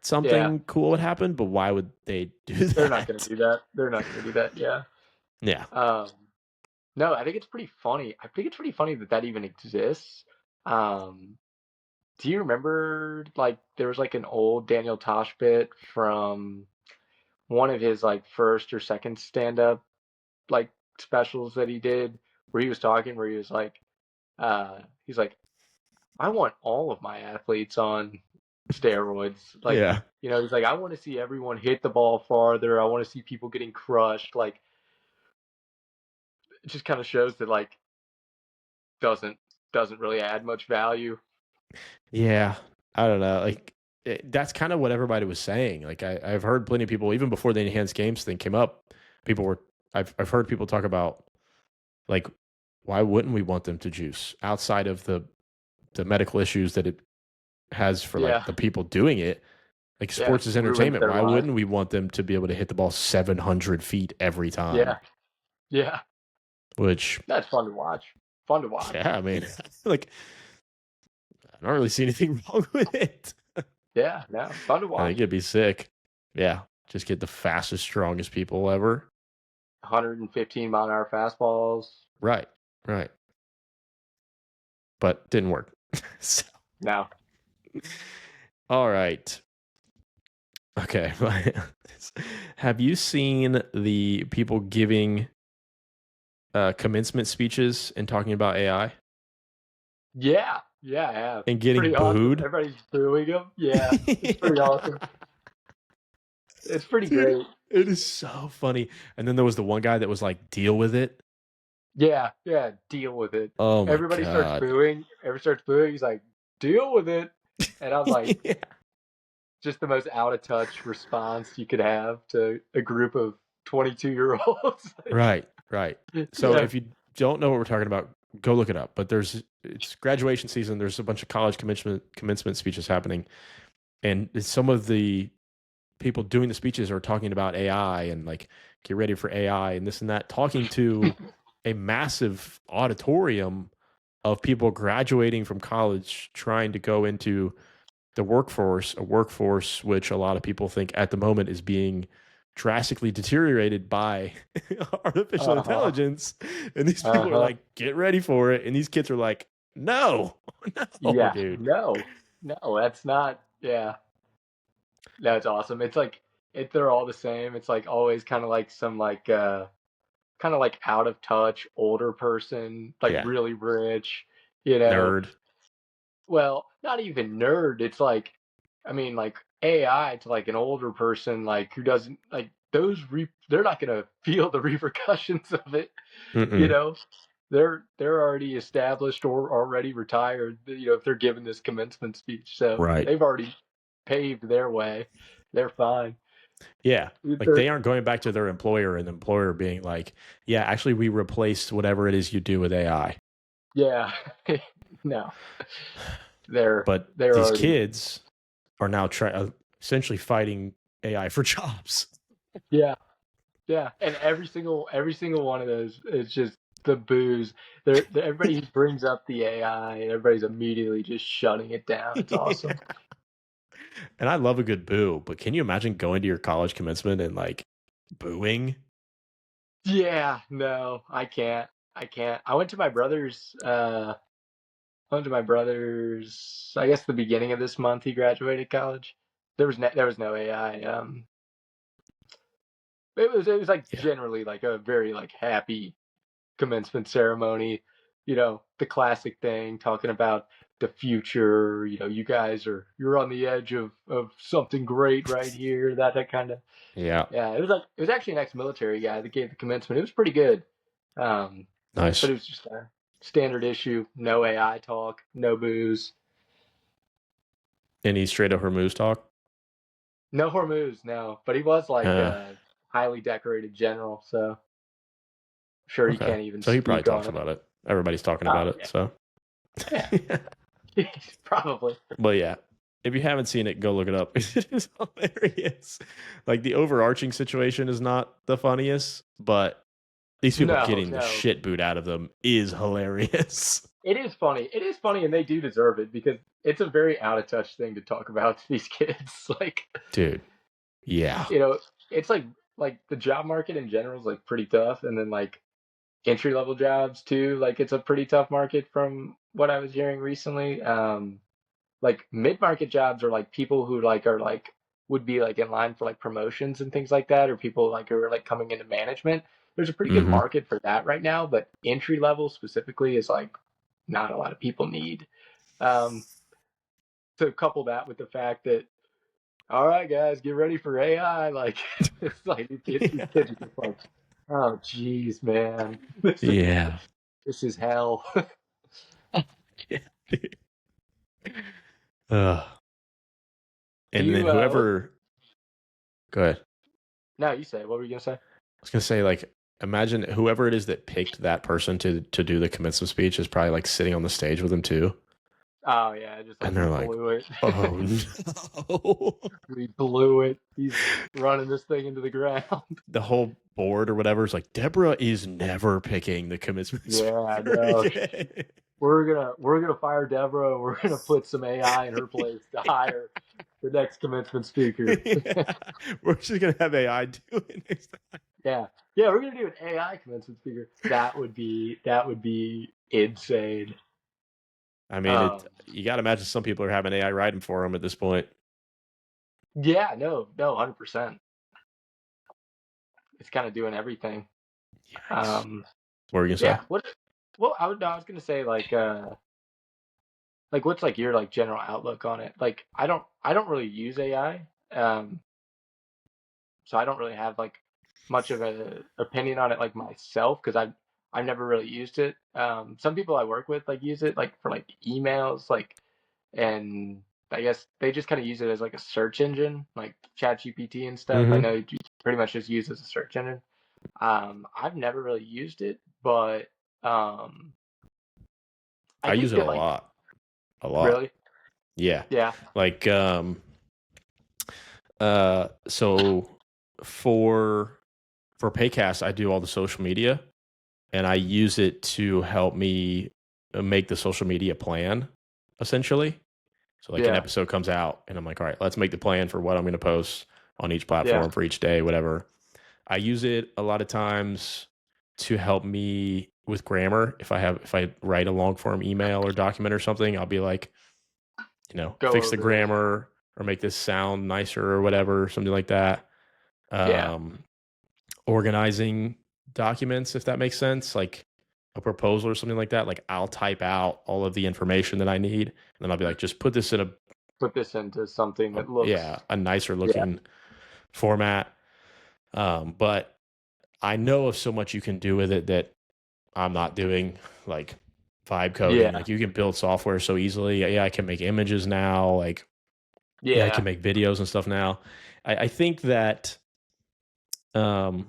something cool would happen. But why would they do They're not going to that? do that. They're not going to do that. Yeah. Yeah. Um, no, I think it's pretty funny. I think it's pretty funny that that even exists. Um, do you remember like there was like an old Daniel Tosh bit from one of his like first or second stand up like specials that he did where he was talking where he was like He's like, I want all of my athletes on steroids. Like, Yeah. he's like, I want to see everyone hit the ball farther. I want to see people getting crushed. Like, it just kind of shows that like doesn't doesn't really add much value. Yeah. I don't know. Like that's kind of what everybody was saying. Like I've heard plenty of people, even before the enhanced games thing came up, people were I've heard people talk about like why wouldn't we want them to juice outside of the medical issues that it has for like Yeah, the people doing it. Like yeah, sports is ruins entertainment. their Why life. wouldn't we want them to be able to hit the ball 700 feet every time? Yeah, yeah, Which, that's fun to watch. Fun to watch. yeah, I mean, like, I don't really see anything wrong with it. Yeah, no, fun to I think watch. it'd be sick. Yeah, just get the fastest, strongest people ever. 115-mile-an-hour fastballs. Right, right. But didn't work. So, No. all right. Okay. Have you seen the people giving commencement speeches and talking about AI Yeah, yeah, I have. and It's getting pretty awesome. booed? Everybody's booing them. Yeah, it's pretty awesome. It's pretty Dude, great. it is so funny. And then there was the one guy that was like, deal with it. Yeah, yeah, deal with it. Oh my Everybody starts God. booing. Everybody starts booing. He's like, deal with it. And I'm like, Yeah. just the most out of touch response you could have to a group of 22-year-olds. Right, right. So Yeah. if you don't know what we're talking about, go look it up. But it's graduation season. There's a bunch of college commencement speeches happening. And some of the people doing the speeches are talking about AI and like, get ready for AI and this and that, talking to a massive auditorium of people graduating from college trying to go into the workforce, a workforce which a lot of people think at the moment is being drastically deteriorated by artificial Uh-huh. intelligence. And these people are Uh-huh. like, get ready for it. And these kids are like, no, no, Yeah. dude. No. No, that's not. Yeah. That's awesome. It's like they're all the same. It's like always kind of like some like kind of like out of touch older person, like Yeah. really rich, you know. Nerd. Well, not even nerd. It's like, I mean, like AI to like an older person, like who doesn't like they're not gonna feel the repercussions of it, you Mm-mm. know. They're already established or already retired, if they're giving this commencement speech, so Right. they've already paved their way. They're fine. Yeah. Like They're, they aren't going back to their employer and the employer being like, yeah, actually, we replaced whatever it is you do with AI. yeah, no, they're But they're these already kids are now essentially fighting AI for jobs. yeah. Yeah, and every single one of those is just the booze. Everybody brings up the AI, and everybody's immediately just shutting it down. It's Yeah. awesome. And I love a good boo, but can you imagine going to your college commencement and like booing? Yeah, no, I can't. I can't. I went to my brother's. I guess the beginning of this month he graduated college. There was no AI. It was like Yeah. generally like a very like happy commencement ceremony, the classic thing, talking about the future, you guys you're on the edge of something great right here, that kind of. Yeah. Yeah, it was actually an ex-military guy that gave the commencement. It was pretty good. Um, but Nice. it was just a standard issue, no AI talk, no booze, Any straight up Hormuz talk? no Hormuz, no. But he was like Uh, a highly decorated general, so I'm sure he okay. can't even So he probably speak on talks it. about it. Everybody's talking about Oh it. yeah, So, yeah, probably. but yeah, if you haven't seen it, go look it up. It is hilarious. Like the overarching situation is not the funniest, but these people No, getting the no. shit boot out of them is hilarious. It is funny. It is funny, and they do deserve it because it's a very out of touch thing to talk about to these kids. Like, Dude. Yeah. you know, it's like the job market in general is like pretty tough, and then like entry level jobs too. Like, it's a pretty tough market from what I was hearing recently. Like mid market jobs are like people who like are like would be like in line for like promotions and things like that, or people like who are like coming into management. There's a pretty good Hmm. market for that right now, but entry level specifically is like not a lot of people need. Um, to couple that with the fact that, all right, guys, get ready for AI. Like, it's like these kids are just like, oh, geez, man, Yeah. this is hell. Yeah. uh, Do and then you? whoever, go ahead. No, you say. What were you gonna say? I was gonna say, like, imagine whoever it is that picked that person to do the commencement speech is probably like sitting on the stage with him too, Oh yeah, just like and they're like, blew it. "Oh no!" We blew it. He's running this thing into the ground. The whole board or whatever is like, Deborah is never picking the commencement Yeah, speaker no. again. We're gonna fire Deborah. We're gonna put some AI in her place to hire the next commencement speaker. Yeah. We're just gonna have AI do it next time. Yeah, we're gonna do an AI commencement speaker. That would be insane. I mean, you got to imagine some people are having AI writing for them at this point. Yeah, no, 100%. It's kind of doing everything. What were you gonna say? Yeah. Well, I was gonna say like what's like your like general outlook on it? Like I don't really use AI, so I don't really have like much of an opinion on it like myself because I've never really used it. Some people I work with like use it like for like emails like, and I guess they just kind of use it as like a search engine like ChatGPT and stuff. I know you pretty much just use it as a search engine. I've never really used it, but I use think it that a like lot. A lot. really, Yeah. yeah, Like so for Paycast, I do all the social media, and I use it to help me make the social media plan, essentially. So like an yeah, episode comes out, and I'm like, all right, let's make the plan for what I'm going to post on each platform for each day, whatever. I use it a lot of times to help me with grammar. If I write a long form email or document or something, I'll be like, Go fix the over it. grammar or make this sound nicer or whatever, something like that. Organizing documents, if that makes sense, like a proposal or something like that. Like I'll type out all of the information that I need, and then I'll be like, just put this into something that looks a nicer looking format. But I know of so much you can do with it that I'm not doing, like vibe coding. Yeah. Like you can build software so easily. Yeah, I can make images now. Like I can make videos and stuff now. I think that a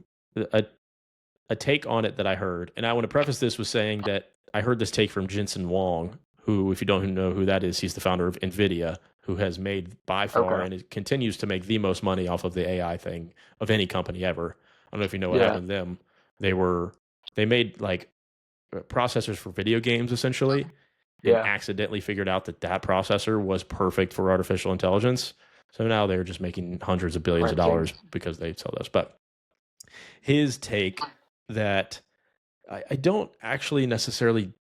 take on it that I heard, and I want to preface this with saying that I heard this take from Jensen Huang, who, if you don't know who that is, he's the founder of NVIDIA, who has made by far and it continues to make the most money off of the AI thing of any company ever. I don't know if you know what happened to them. They made like processors for video games essentially, and accidentally figured out that processor was perfect for artificial intelligence. So now they're just making hundreds of billions of dollars because they sell those. But his take that I don't actually necessarily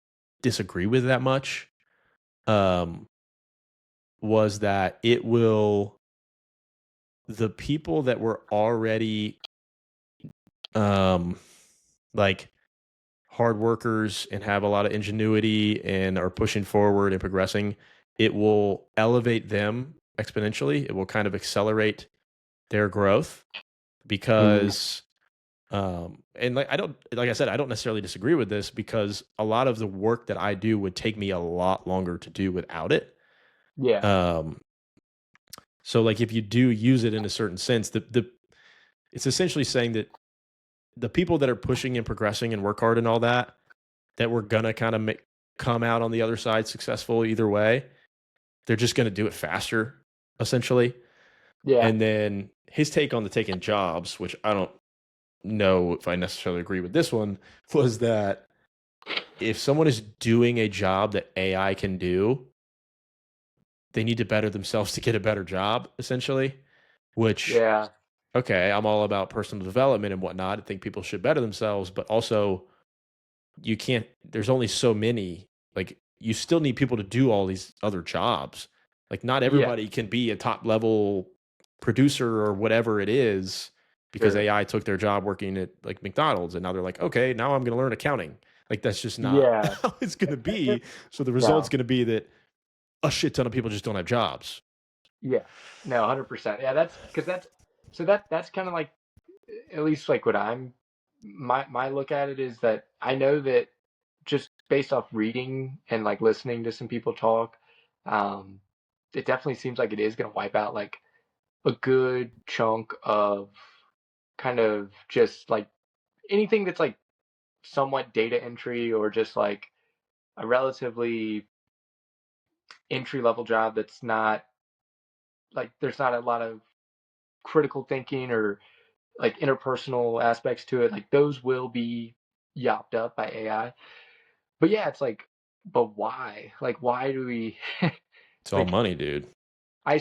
disagree with that much was that the people that were already like hard workers and have a lot of ingenuity and are pushing forward and progressing, it will elevate them exponentially. It will kind of accelerate their growth because and like I said, I don't necessarily disagree with this because a lot of the work that I do would take me a lot longer to do without it. So like if you do use it in a certain sense, it's essentially saying that the people that are pushing and progressing and work hard and all that we're gonna kind of come out on the other side successful either way, they're just gonna do it faster, essentially. And then his take on the taking jobs, which I don't know if I necessarily agree with this one, was that if someone is doing a job that AI can do, they need to better themselves to get a better job, essentially. Which, okay, I'm all about personal development and whatnot. I think people should better themselves, but also there's only so many. Like, you still need people to do all these other jobs. Like, not everybody can be a top level producer or whatever it is because AI took their job working at like McDonald's, and now they're like, okay, now I'm going to learn accounting. Like that's just not Yeah. how it's going to be. So the result's No. going to be that a shit ton of people just don't have jobs. Yeah. No, 100%. Yeah, that's because that's kind of like, at least like what I'm my look at it is that I know that just based off reading and like listening to some people talk, um, it definitely seems like it is going to wipe out like a good chunk of kind of just like anything that's like somewhat data entry or just like a relatively entry level job that's not like there's not a lot of critical thinking or like interpersonal aspects to it. Like those will be yopped up by AI. But yeah, it's like, but why? Like, why do we It's all like? money, dude. I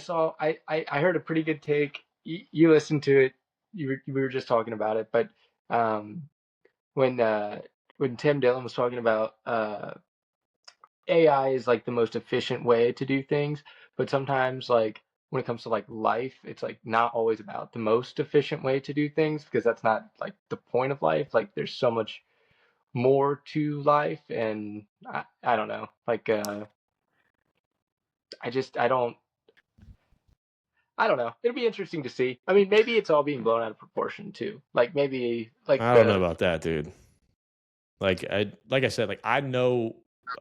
heard a pretty good take. You listened to it. We were just talking about it, but um, when uh, when Tim Dillon was talking about AI is like the most efficient way to do things, but sometimes like when it comes to like life, it's like not always about the most efficient way to do things because that's not like the point of life. Like there's so much more to life, and I don't know. Like I just I don't know. It'll be interesting to see. I mean, maybe it's all being blown out of proportion too. Like maybe like I don't know the about that, dude. Like I said, like I know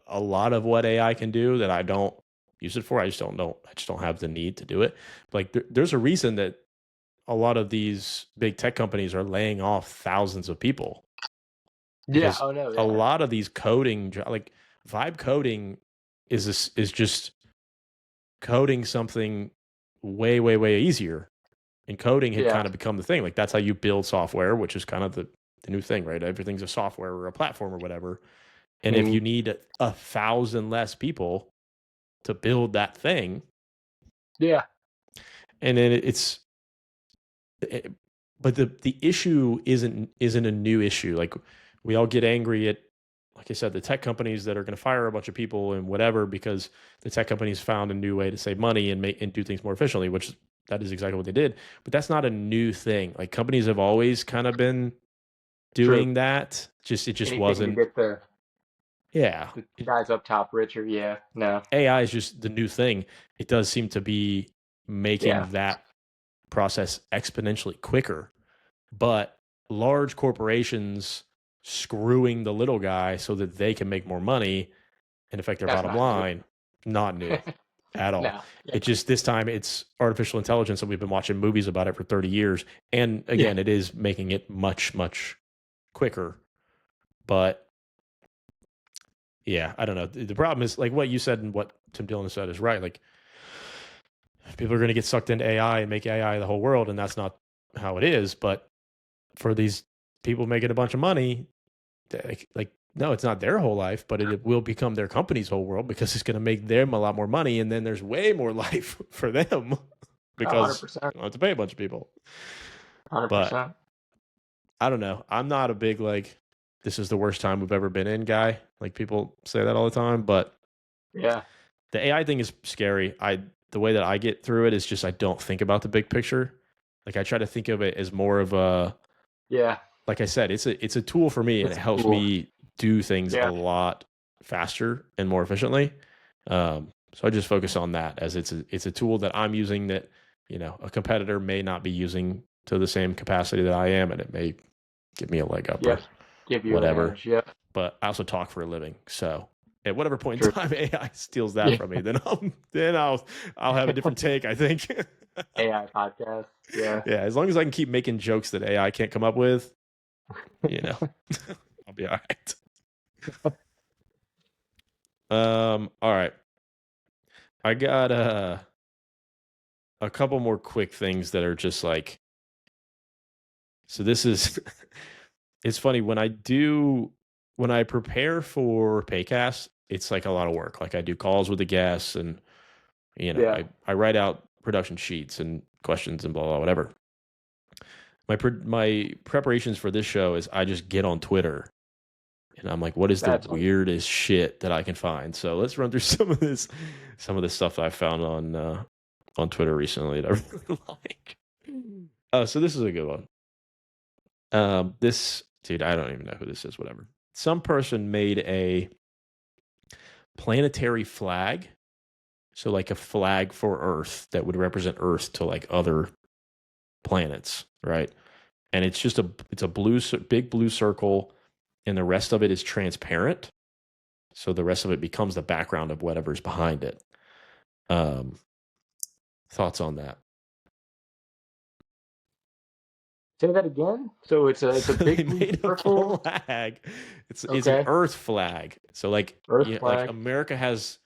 a lot of what AI can do that I don't use it for. I just don't know. I just don't have the need to do it. But like there's a reason that a lot of these big tech companies are laying off thousands of people yeah. because Oh no. a Yeah. lot of these coding like vibe coding is just coding something way easier, and coding had Yeah. kind of become the thing. Like that's how you build software, which is kind of the new thing, right? Everything's a software or a platform or whatever. And if Mm, you need 1,000 less people to build that thing, yeah. and then but the issue isn't a new issue. Like we all get angry at, like I said, the tech companies that are going to fire a bunch of people and whatever because the tech companies found a new way to save money and make and do things more efficiently, which that is exactly what they did. But that's not a new thing. Like companies have always kind of been True. doing that. Just it just Anything to wasn't. get Yeah, the guys up top richer. Yeah. No. AI is just the new thing. It does seem to be Yeah. making that process exponentially quicker, but large corporations screwing the little guy so that they can make more money and affect their That's bottom not new. line, not new at all. No. Yeah. It just this time it's artificial intelligence and we've been watching movies about it for 30 years. And Yeah. again, it is making it much quicker. But yeah, I don't know. The problem is like what you said and what Tim Dillon said is right. Like people are going to get sucked into AI and make AI the whole world, and that's not how it is. But for these people making a bunch of money, like no, it's not their whole life, but it will become their company's whole world because it's going to make them a lot more money, and then there's way more life for them because 100%. you don't have to pay a bunch of people. But 100%. I don't know. I'm not a big like this is the worst time we've ever been in guy. Like people say that all the time, but Yeah. the AI thing is scary. The way that I get through it is just I don't think about the big picture. Like I try to think of it as more of a Yeah. like I said, it's a tool for me and It's it a helps tool. me do things a Yeah. lot faster and more efficiently. So I just focus on that as it's a tool that I'm using that, you know, a competitor may not be using to the same capacity that I am, and it may give me a leg up or Yep. Give you an whatever. edge. Yep. But I also talk for a living. So at whatever point in True. time AI steals that Yeah. from me, then I'll have a different take, I think. AI podcast. Yeah. Yeah, as long as I can keep making jokes that AI can't come up with, you know, I'll be all right. All right. I got a couple more quick things that are just like so this is it's funny when I prepare for Paycast, it's like a lot of work. Like I do calls with the guests and you know, Yeah. I write out production sheets and questions and blah blah whatever. My preparations for this show is I just get on Twitter and I'm like, what is the That's funny. weirdest shit that I can find? So let's run through some of this stuff that I found on Twitter recently that I really like. So this is a good one. This dude, I don't even know who this is. Whatever. some person made a planetary flag, so like a flag for Earth that would represent Earth to like other planets, right? And it's just it's a big blue circle, and the rest of it is transparent. So the rest of it becomes the background of whatever's behind it. Thoughts on that? Say that again. So it's a So they big blue made a circle. flag. It's an Okay. Earth flag. So like Earth like flag. America has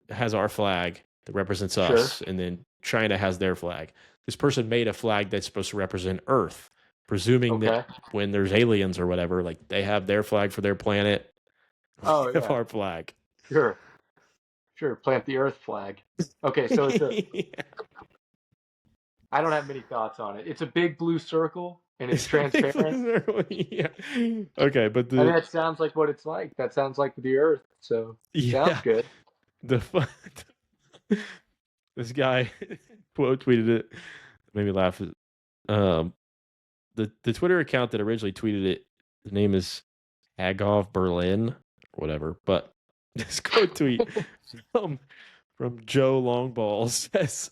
our flag that represents Sure. us, and then China has their flag. This person made a flag that's supposed to represent Earth, presuming Okay. that when there's aliens or whatever, like they have their flag for their planet. Oh We have yeah. our flag. Sure. Sure. Plant the Earth flag. Okay. So it's a. I don't have many thoughts on it. It's a big blue circle and it's transparent. Yeah. Okay, but I mean, that sounds like what it's like. That sounds like the Earth. So sounds good. This guy quote tweeted it, made me laugh. The Twitter account that originally tweeted it, the name is Agov Berlin or whatever. But this quote tweet from Joe Longball says,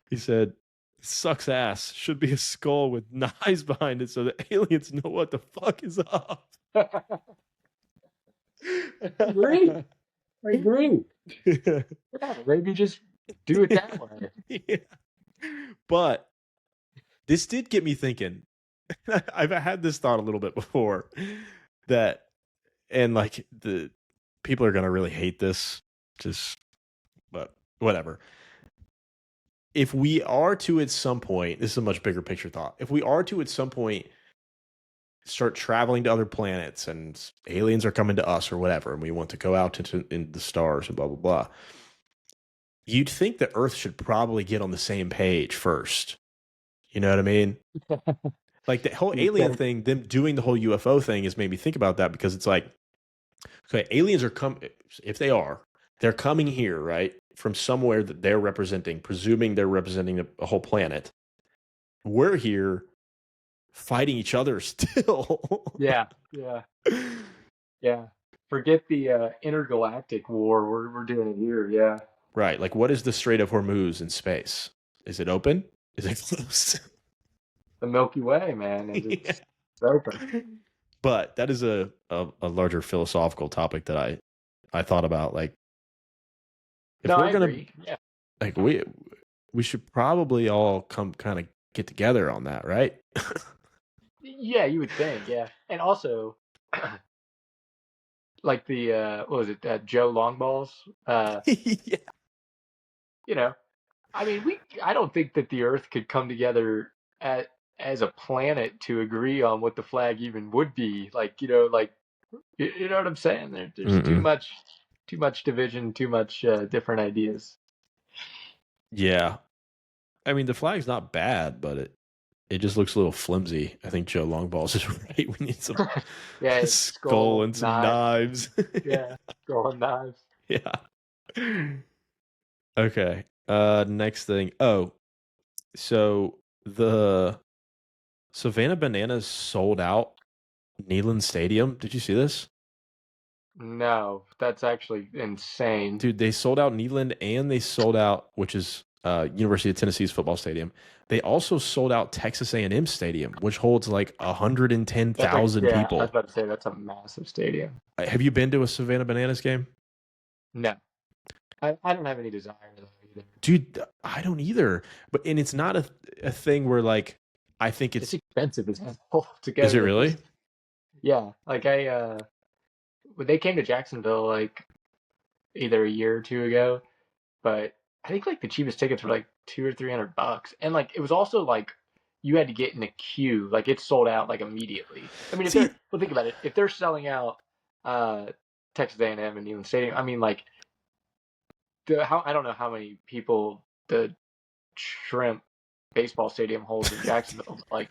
he said, "Sucks ass. Should be a skull with knives behind it so the aliens know what the fuck is up." I agree. I agree. Yeah, maybe just do it that way. Yeah. But this did get me thinking. I've had this thought a little bit before that, and like the people are gonna really hate this, but whatever. If we are to at some point, this is a much bigger picture thought. If we are to at some point start traveling to other planets and aliens are coming to us or whatever, and we want to go out into the stars and blah blah blah, you'd think the Earth should probably get on the same page first. You know what I mean? Like the whole alien thing, them doing the whole UFO thing has made me think about that, because it's like, okay, aliens are if they're coming here, right? From somewhere that they're representing, presuming they're representing a whole planet. We're here fighting each other still. Yeah. Forget the intergalactic war. We're doing it here. Yeah. Right. Like, what is the Strait of Hormuz in space? Is it open? Is it closed? The Milky Way, man. It's open. But that is a larger philosophical topic that I thought about. Like, if we're gonna, like, we should probably all kind of get together on that, right? Yeah, you would think. Yeah, and also, like the what was it? Joe Longballs. Yeah. You know, I mean, I don't think that the Earth could come together as a planet to agree on what the flag even would be. Like, you know what I'm saying? There's too much division, too much different ideas. Yeah. I mean, the flag's not bad, but it just looks a little flimsy. I think Joe Longballs is right. We need some skull and some knives. Yeah, skull and knives. Yeah. Okay. Next thing. Oh, so the Savannah Bananas sold out Neyland Stadium. Did you see this? No, that's actually insane. Dude, they sold out Neyland, and they sold out, which is University of Tennessee's football stadium. They also sold out Texas A&M Stadium, which holds like 110,000 people. I was about to say, that's a massive stadium. Have you been to a Savannah Bananas game? No. I don't have any desire though either. Dude, I don't either. And it's not a thing where, like, I think it's expensive as hell to get. Is it really? Yeah. Like when they came to Jacksonville like either a year or two ago, but I think like the cheapest tickets were like $200 or $300, and like it was also like you had to get in a queue. Like it sold out like immediately. I mean, think about it. If they're selling out Texas A&M and Neyland Stadium, I mean, like I don't know how many people the Shrimp baseball stadium holds in Jacksonville. Like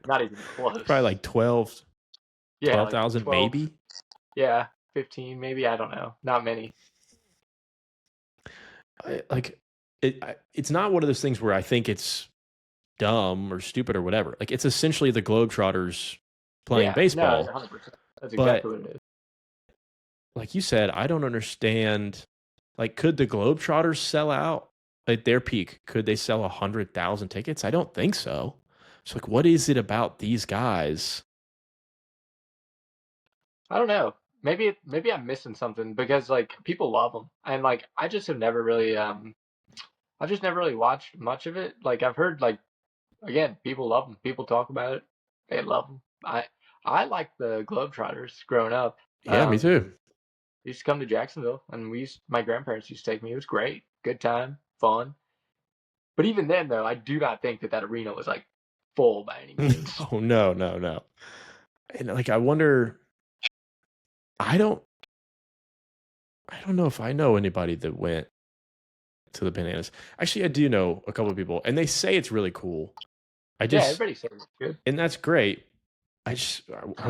not even close. Probably like 12. Yeah, 12,000 like maybe. Yeah, 15 maybe. I don't know. Not many. It's not one of those things where I think it's dumb or stupid or whatever. Like, it's essentially the Globetrotters playing Yeah, no, baseball. 100%. That's But exactly what it is. like you said, I don't understand. Like, could the Globetrotters sell out at their peak? Could they sell 100,000 tickets? I don't think so. So, like, what is it about these guys? I don't know. Maybe I'm missing something because like people love them, and like I just have never really I've just never really watched much of it. Like I've heard like again people love them. People talk about it. They love them. I like the Globetrotters growing up. Yeah, me too. Used to come to Jacksonville, and my grandparents used to take me. It was great, good time, fun. But even then, though, I do not think that that arena was like full by any means. Oh, no, no, no. And like, I wonder, I don't, I don't know if I know anybody that went to the Bananas. Actually, I do know a couple of people, and they say it's really cool. I Yeah, just, everybody says it's good. and that's great. I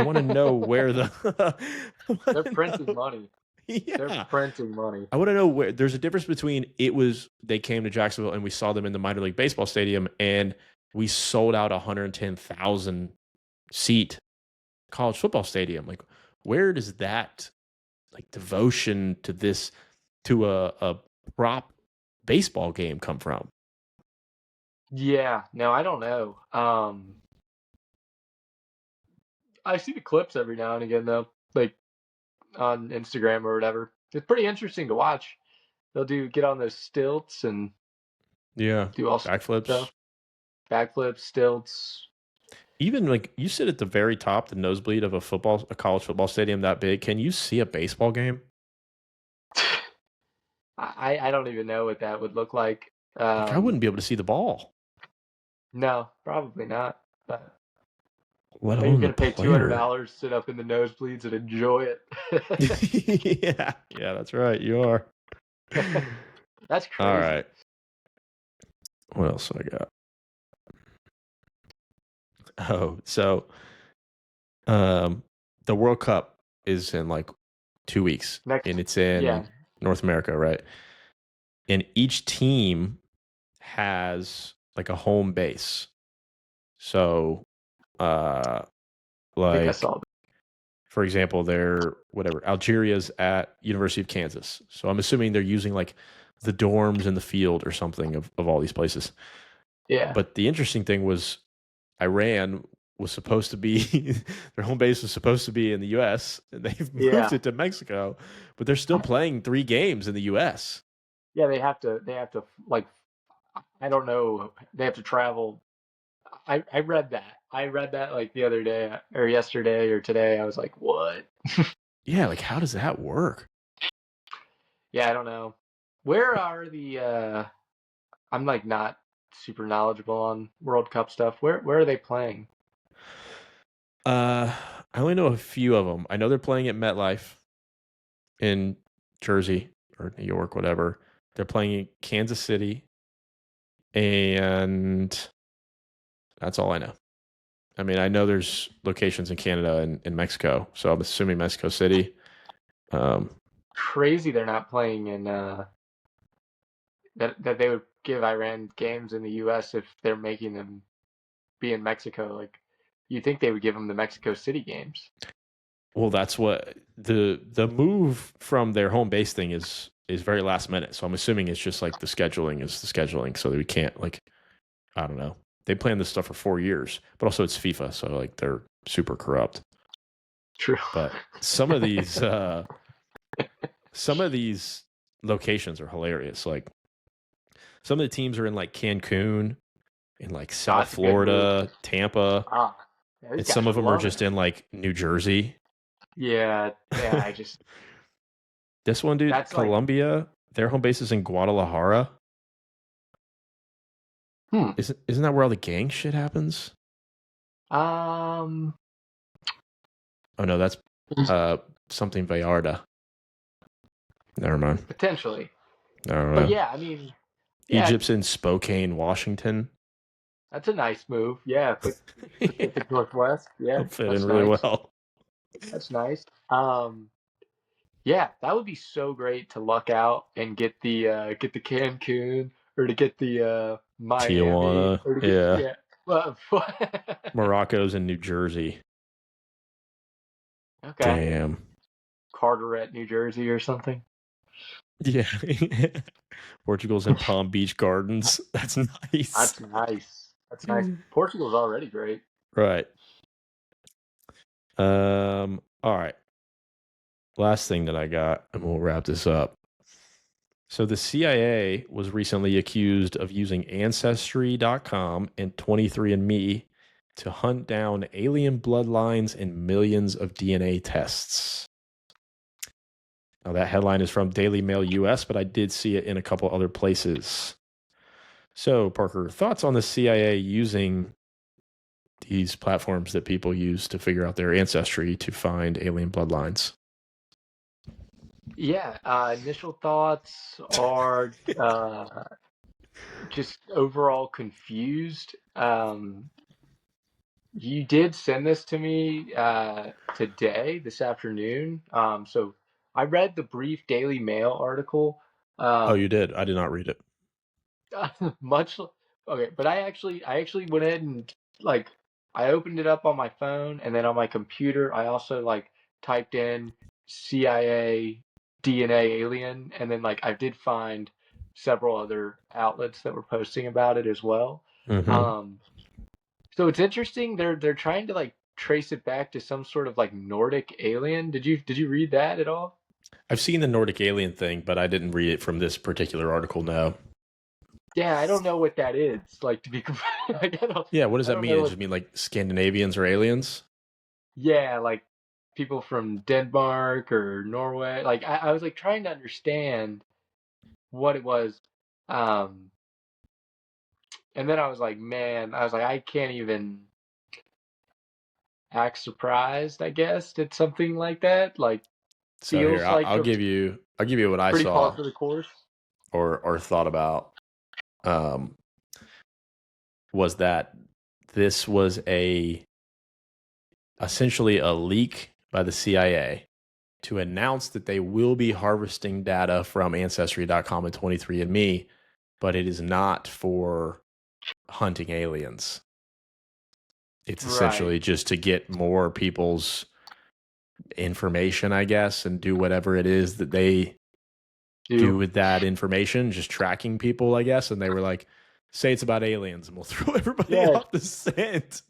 want to know where the, They're printing money. They're yeah. printing money. I want to know where there's a difference between they came to Jacksonville and we saw them in the minor league baseball stadium and we sold out 110,000 seat college football stadium. Like, where does that like devotion to this to a prop baseball game come from? Yeah, no, I don't know. I see the clips every now and again though, like on Instagram or whatever. It's pretty interesting to watch. They'll get on those stilts and Yeah, do all sorts of backflips. stuff. Backflips, stilts. Even like you sit at the very top, the nosebleed of a college football stadium that big. Can you see a baseball game? I don't even know what that would look like. Like, I wouldn't be able to see the ball, No, probably not. But let are you alone the gonna pay player. $200, sit up in the nosebleeds and enjoy it? Yeah, that's right. You are. That's crazy. All right. What else do I got? Oh, so the World Cup is in like 2 weeks, and it's in North America, right? And each team has like a home base. So, like, for example, Algeria's at University of Kansas. So I'm assuming they're using like the dorms in the field or something of all these places. Yeah. But the interesting thing was Iran was supposed to be their home base was supposed to be in the US and they've moved it to Mexico, but they're still playing 3 games in the US. Yeah, they have to like I don't know, they have to travel. I read that. I read that like the other day or yesterday or today. I was like, "What?" Yeah, like how does that work? Yeah, I don't know. Where are the I'm like not super knowledgeable on World Cup stuff. Where are they playing? I only know a few of them. I know they're playing at MetLife in Jersey or New York, whatever. They're playing in Kansas City, and that's all I know. I mean, I know there's locations in Canada and in Mexico, so I'm assuming Mexico City. Crazy they're not playing in that they would give Iran games in the US if they're making them be in Mexico. Like you think they would give them the Mexico City games. Well, that's what the move from their home base thing is very last minute. So I'm assuming it's just like the scheduling is the scheduling, so that we can't like I don't know. They planned this stuff for 4 years, but also it's FIFA, so like they're super corrupt. True. But some of these locations are hilarious. Like some of the teams are in like Cancun, in like South Florida, Tampa. And some of them are just in like New Jersey. Yeah, I just this one, dude, Colombia, like, their home base is in Guadalajara. Isn't that where all the gang shit happens? Oh no, that's something Vallarta. Never mind. Potentially. I don't know. But yeah, I mean, Egypt's in Spokane, Washington. That's a nice move. Yeah, Pacific Northwest. Yeah, that'll fit in really well. That's nice. Yeah, that would be so great to luck out and get the Cancun or to get the Miami, Tijuana. or to get, Yeah. yeah. Well, Morocco's in New Jersey. okay. Damn. Carteret, New Jersey, or something. Yeah. Portugal's in Palm Beach Gardens. That's nice. That's nice. That's nice. Portugal's already great. Right. All right. Last thing that I got, and we'll wrap this up. So the CIA was recently accused of using Ancestry.com and 23andMe to hunt down alien bloodlines in millions of DNA tests. Now that headline is from Daily Mail US, but I did see it in a couple other places. So, Parker, thoughts on the CIA using these platforms that people use to figure out their ancestry to find alien bloodlines? Yeah, initial thoughts are just overall confused. You did send this to me today, this afternoon. So I read the brief Daily Mail article. Oh, you Um, did? I did not read it. much okay, but I actually went in and like I opened it up on my phone, and then on my computer I also like typed in CIA DNA alien, and then like I did find several other outlets that were posting about it as well. Mm-hmm. Um, so it's interesting. They're trying to like trace it back to some sort of like Nordic alien. Did you read that at all? I've seen the Nordic alien thing, but I didn't read it from this particular article. No. Yeah, I don't know what that is. Like to be like, Yeah, what does I that don't mean? know It what. just mean like Scandinavians or aliens? Yeah, like people from Denmark or Norway. Like I was like trying to understand what it was. Um, and then I was like, man, I was like, I can't even act surprised, I guess, at something like that. Like So here, feels I'll, like I'll a give you what I pretty par saw for the course. or thought about. Um, was that this was essentially a leak by the CIA to announce that they will be harvesting data from Ancestry.com and 23andMe, but it is not for hunting aliens. It's Right. essentially just to get more people's information, I guess, and do whatever it is that they do Do. with that information, just tracking people, I guess. And they were like, say it's about aliens and we'll throw everybody Yeah, off the scent.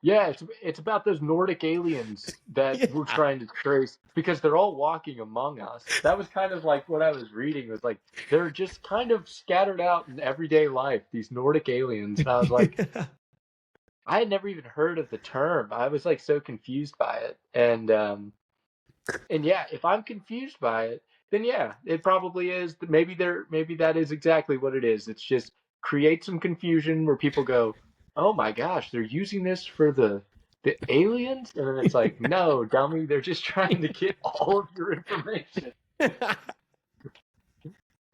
yeah, it's about those Nordic aliens that Yeah. we're trying to trace because they're all walking among us. That was kind of like what I was reading was like they're just kind of scattered out in everyday life, these Nordic aliens. And I was like, I had never even heard of the term. I was like so confused by it. And yeah, if I'm confused by it, then yeah, it probably is. Maybe that is exactly what it is. It's just create some confusion where people go, "Oh my gosh, they're using this for the aliens," and then it's like, "No, dummy, they're just trying to get all of your information."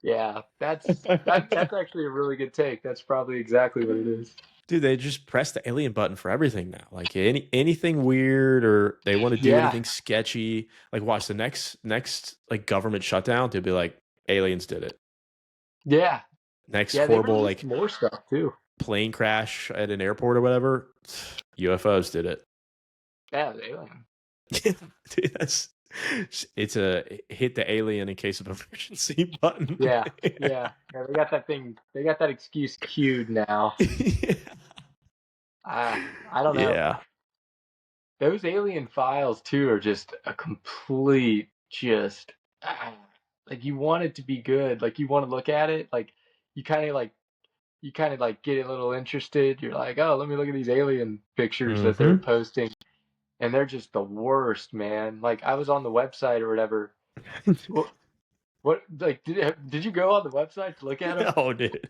Yeah, that's actually a really good take. That's probably exactly what it is. Dude, they just press the alien button for everything now. Like anything weird or they want to do Yeah, anything sketchy. Like watch the next like government shutdown, they'll be like, aliens did it. yeah, Next yeah. They horrible released like more stuff too. plane crash at an airport or whatever, UFOs did it. Yeah, the alien. Dude, it's a hit the alien in case of emergency button. Yeah, yeah, yeah. They got that thing. They got that excuse queued now. I don't know. Yeah. Those alien files too are just a complete just ah, like you want it to be good. Like you want to look at it. Like you kind of like you kind of like get a little interested. You're like, oh, let me look at these alien pictures that they're Mm-hmm. posting, and they're just the worst, man. Like I was on the website or whatever. What like did you go on the website to look at them? Oh, dude.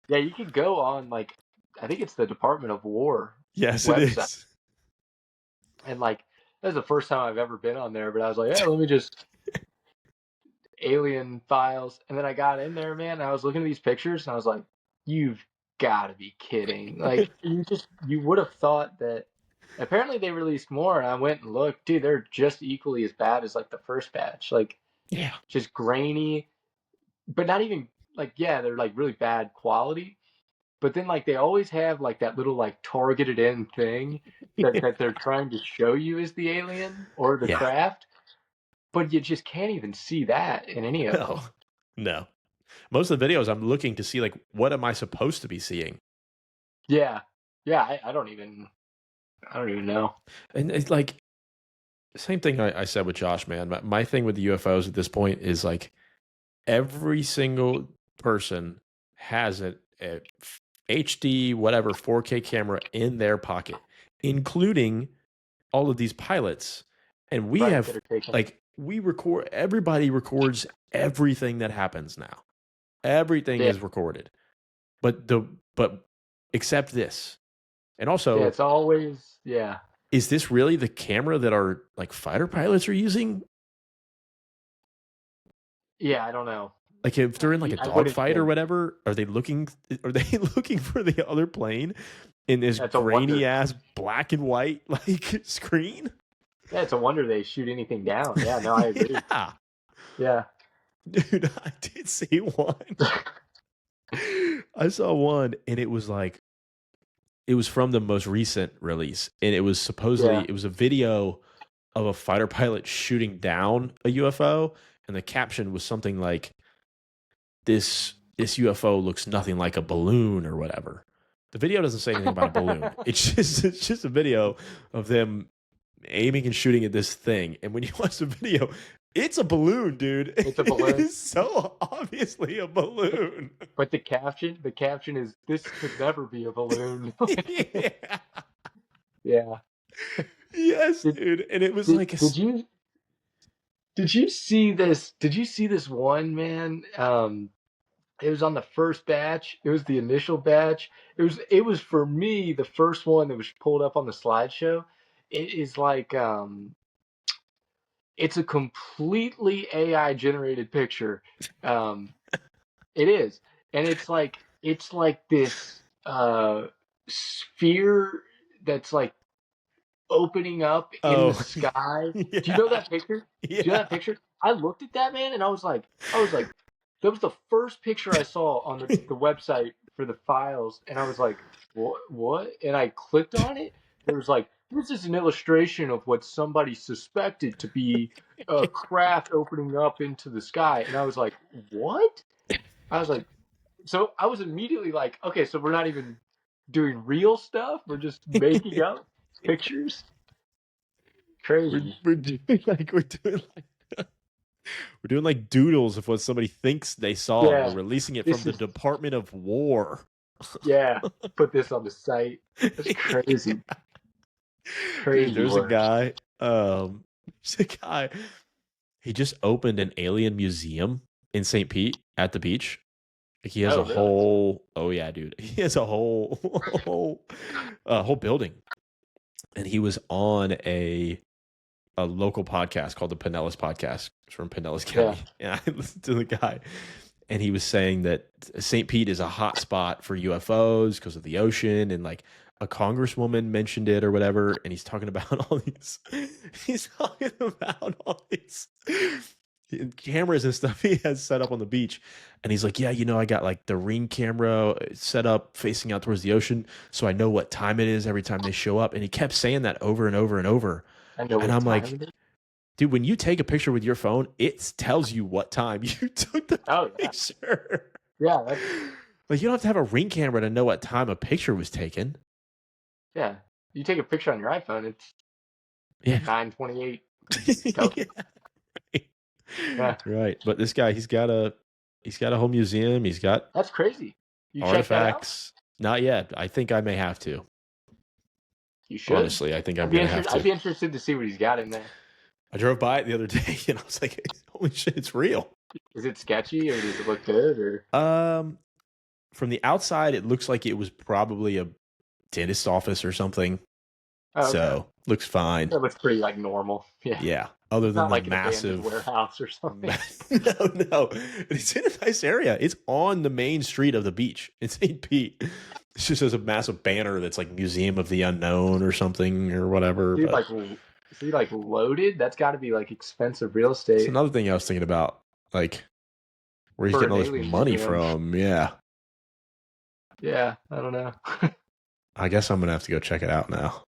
Yeah, you could go on like I think it's the Department of War Yes, it website. is. And like that was the first time I've ever been on there, but I was like, yeah, let me just alien files. And then I got in there, man, and I was looking at these pictures and I was like, you've got to be kidding. Like you would have thought that apparently they released more and I went and looked, dude, they're just equally as bad as like the first batch. Like Yeah. just grainy, but not even like yeah, they're like really bad quality, but then like they always have like that little like targeted in thing that they're trying to show you as the alien or the Yeah. craft, but you just can't even see that in any of No. them. No. Most of the videos I'm looking to see like what am I supposed to be seeing? Yeah, yeah, I don't even know. And it's like same thing I said with Josh, man. My thing with the UFOs at this point is like every single person has a HD, whatever, 4K camera in their pocket, including all of these pilots. And we Right, that have, are taken. like, we record, everybody records everything that happens now. Everything Yeah, is recorded. But except this. And yeah, also, it's always yeah, is this really the camera that our like fighter pilots are using? yeah. I don't know. Like if they're in like a I wouldn't dogfight or think. whatever, are they looking for the other plane in this That's a wonder. grainy ass black and white like screen? Yeah, it's a wonder they shoot anything down. Yeah, no, I agree. Yeah. Yeah. Dude, I did see one. I saw one and it was like it was from the most recent release and it was supposedly Yeah. it was a video of a fighter pilot shooting down a UFO and the caption was something like this UFO looks nothing like a balloon or whatever. The video doesn't say anything about a balloon. It's just a video of them aiming and shooting at this thing. And when you watch the video, it's a balloon, dude. It's a It balloon. is so obviously a balloon. But the caption is this could never be a balloon. Yeah. Yeah. Yes, Did, dude. And it was did like did you did you see this? Did you see this one, man? It was on the first batch. It was the initial batch. It was for me the first one that was pulled up on the slideshow. It is like it's a completely AI generated picture. Um, it is, and it's like this sphere that's like opening up in the oh sky. Do you know yeah. that picture? Do you know Yeah. that picture? I looked at that, man, and I was like, that was the first picture I saw on the website for the files, and I was like, what? What? And I clicked on it. There was like, this is an illustration of what somebody suspected to be a craft opening up into the sky, and I was like, what? I was like, so I was immediately like, okay, so we're not even doing real stuff. We're just making up pictures. we're, Crazy. we're doing we're doing like doodles of what somebody thinks they saw. And we're Yeah. releasing it from This the is Department of War. yeah. Put this on the site. That's crazy. Dude, Crazy work. there's a guy. He just opened an alien museum in St. Pete at the beach. Like he has Oh, a really? whole. Oh yeah, dude. He has a whole building, and he was on a local podcast called the Pinellas Podcast. It's from Pinellas County. Yeah. And I listened to the guy, and he was saying that St. Pete is a hot spot for UFOs because of the ocean, and like a congresswoman mentioned it or whatever, and he's talking about all these. He's talking about all these cameras and stuff he has set up on the beach, and he's like, "Yeah, I got like the Ring camera set up facing out towards the ocean, so I know what time it is every time they show up." And he kept saying that over and over and over. I know And what I'm time like, it is. dude, when you take a picture with your phone, it tells you what time you took the Oh yeah. picture. Yeah, that's Like, you don't have to have a Ring camera to know what time a picture was taken. yeah. You take a picture on your iPhone, it's Yeah. 9:28. Yeah. Yeah. Right. But this guy, he's got a whole museum. He's got That's crazy. You check that out? artifacts. Not yet. I think I may have to. You should. Honestly, I think I'm gonna have I'd to. be interested to see what he's got in there. I drove by it the other day and I was like, holy shit, it's real. Is it sketchy or does it look good or From the outside, it looks like it was probably a dentist office or something. oh, okay. So looks fine. That looks pretty like normal. Yeah. Yeah. Other It's than not the like an abandoned massive warehouse or something. no. It's in a nice area. It's on the main street of the beach in St. Pete. It's just as a massive banner that's like Museum of the Unknown or something or whatever. Dude, But is he like loaded? That's got to be like expensive real it's estate. another thing I was thinking about. Like, where he's for getting an all this alien money museum. from. Yeah. Yeah, I don't know. I guess I'm going to have to go check it out now.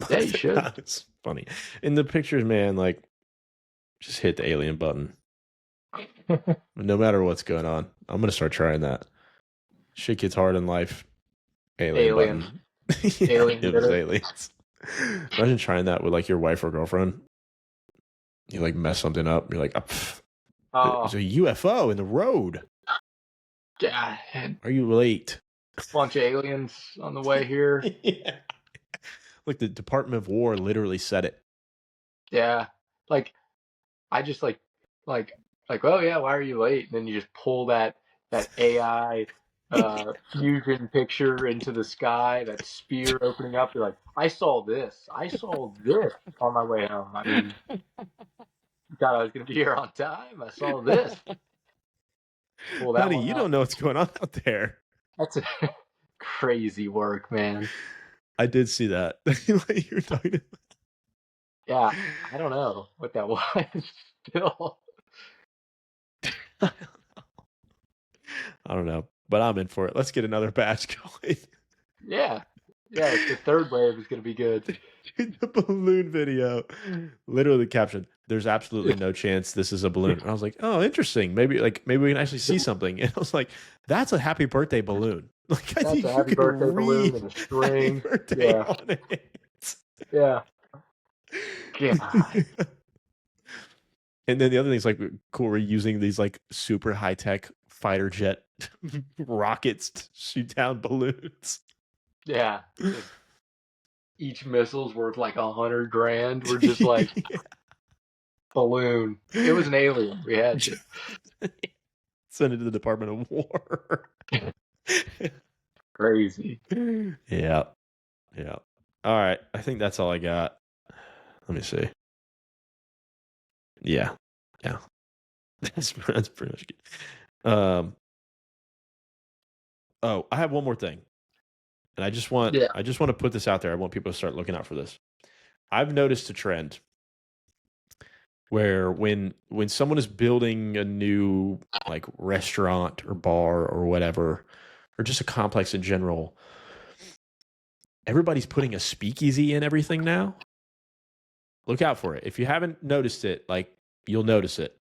Yeah, you should. It's funny. In the pictures, man, like, just hit the alien button. No matter what's going on. I'm going to start trying that. Shit gets hard in life. Alien button. Yeah, Alien it was did it. aliens. Imagine trying that with like your wife or girlfriend. You like mess something up. You're like, there's a UFO in the road. God, Are you late? bunch of aliens on the way here. Yeah. Like the Department of War literally said it. Yeah, like I just like, oh yeah, why are you late? And then you just pull that AI fusion picture into the sky, that spear opening up. You're like, I saw this on my way home. I mean, thought I was gonna be here on time. I saw this. Pull that Honey, one you out. don't know what's going on out there. That's a crazy work, man. I did see that. What you were talking about. Yeah, I don't know what that was. Still, I don't know, but I'm in for it. Let's get another batch going. yeah, the third wave is gonna be good. Dude, the balloon video, literally the caption, there's absolutely no chance this is a balloon. And I was like, oh, interesting. Maybe we can actually see something. And I was like, that's a happy birthday balloon. Like, I That's think a you happy can birthday balloon read and a string. happy birthday Yeah. on it. Yeah. God. And then the other thing is like cool. We're using these like super high tech fighter jet rockets to shoot down balloons. Yeah. Each missile's worth like $100 grand. We're just like Yeah. balloon. It was an alien. We had to. Send it to the Department of War. Crazy. Yeah. Yeah. All right. I think that's all I got. Let me see. Yeah. Yeah. That's pretty much good. Oh, I have one more thing. And I just want to put this out there. I want people to start looking out for this. I've noticed a trend where when someone is building a new like restaurant or bar or whatever, or just a complex in general, everybody's putting a speakeasy in everything now. Look out for it. If you haven't noticed it, like, you'll notice it.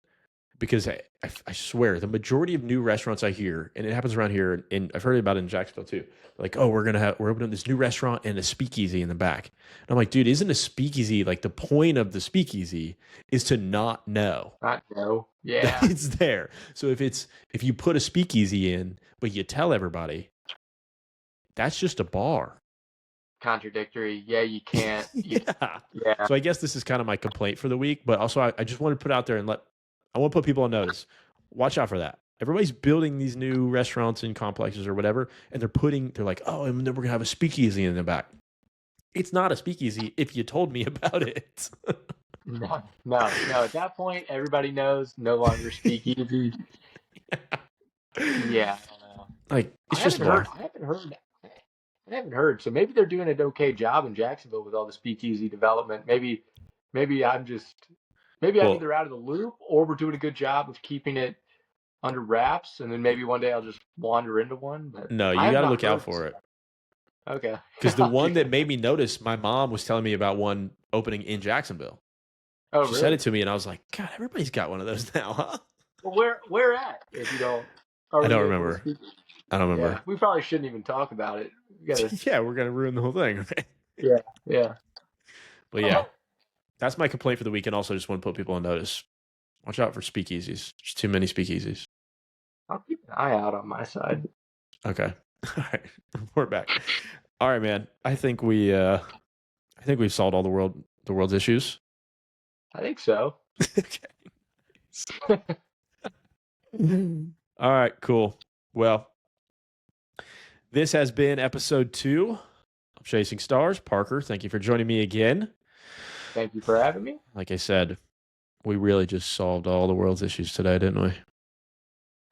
Because I swear, the majority of new restaurants I hear, and it happens around here, and I've heard about it in Jacksonville too, like, oh, we're opening this new restaurant and a speakeasy in the back. And I'm like, dude, isn't a speakeasy, like, the point of the speakeasy is to not know. Not know. Yeah. It's there. So if you put a speakeasy in, but you tell everybody, that's just a bar. Contradictory. Yeah, you can't. Yeah. Yeah. So I guess this is kind of my complaint for the week, but also I just want to put out there and I want to put people on notice. Watch out for that. Everybody's building these new restaurants and complexes or whatever, and they're like, oh, and then we're gonna have a speakeasy in the back. It's not a speakeasy if you told me about it. No. At that point, everybody knows. No longer speakeasy. Yeah. I don't know. Like, it's just a bar. I haven't heard. So maybe they're doing an okay job in Jacksonville with all the speakeasy development. Maybe I'm either out of the loop, or we're doing a good job of keeping it under wraps, and then maybe one day I'll just wander into one. But no, you got to look out for it. Okay. Because the one that made me notice, my mom was telling me about one opening in Jacksonville. Oh, she really? said it to me, and I was like, God, everybody's got one of those now, huh? Well, where at? If you don't, I don't remember. Yeah, we probably shouldn't even talk about it. Yeah, we're gonna ruin the whole thing, right? Yeah. But yeah, that's my complaint for the week, and also just want to put people on notice. Watch out for speakeasies. There's too many speakeasies. I'll keep an eye out on my side. Okay. All right. We're back. All right, man. I think we've solved all the world's issues. I think so. Okay. All right, cool. Well, this has been episode 2 of Chasing Stars. Parker, thank you for joining me again. Thank you for having me. Like I said, we really just solved all the world's issues today, didn't we?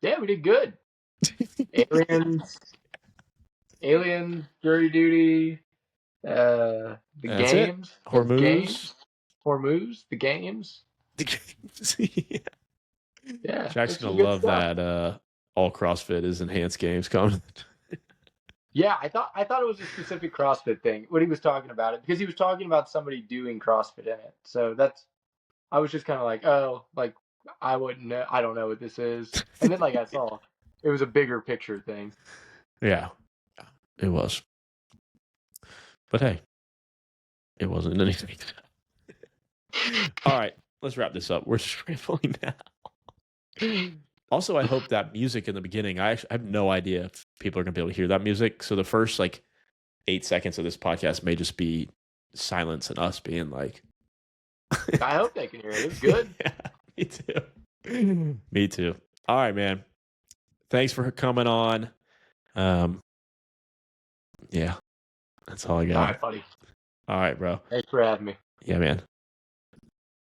Yeah, we did good. Aliens, jury duty, the That's games, it. Hormuz, the games. yeah. Yeah, Jack's it's some gonna good love stuff. that. All CrossFit is enhanced games coming. Yeah, I thought it was a specific CrossFit thing when he was talking about it because he was talking about somebody doing CrossFit in it. So I was just kind of like, oh, like I wouldn't know, I don't know what this is. And then like I saw it was a bigger picture thing. Yeah, it was. But hey, it wasn't anything. All right, let's wrap this up. We're scrambling now. Also, I hope that music in the beginning, I have no idea if people are going to be able to hear that music. So the first like 8 seconds of this podcast may just be silence and us being like, I hope they can hear it. It's good. yeah, me too. Me too. All right, man. Thanks for coming on. Yeah, that's all I All got. right, buddy. All right, bro. Thanks for having me. Yeah, man.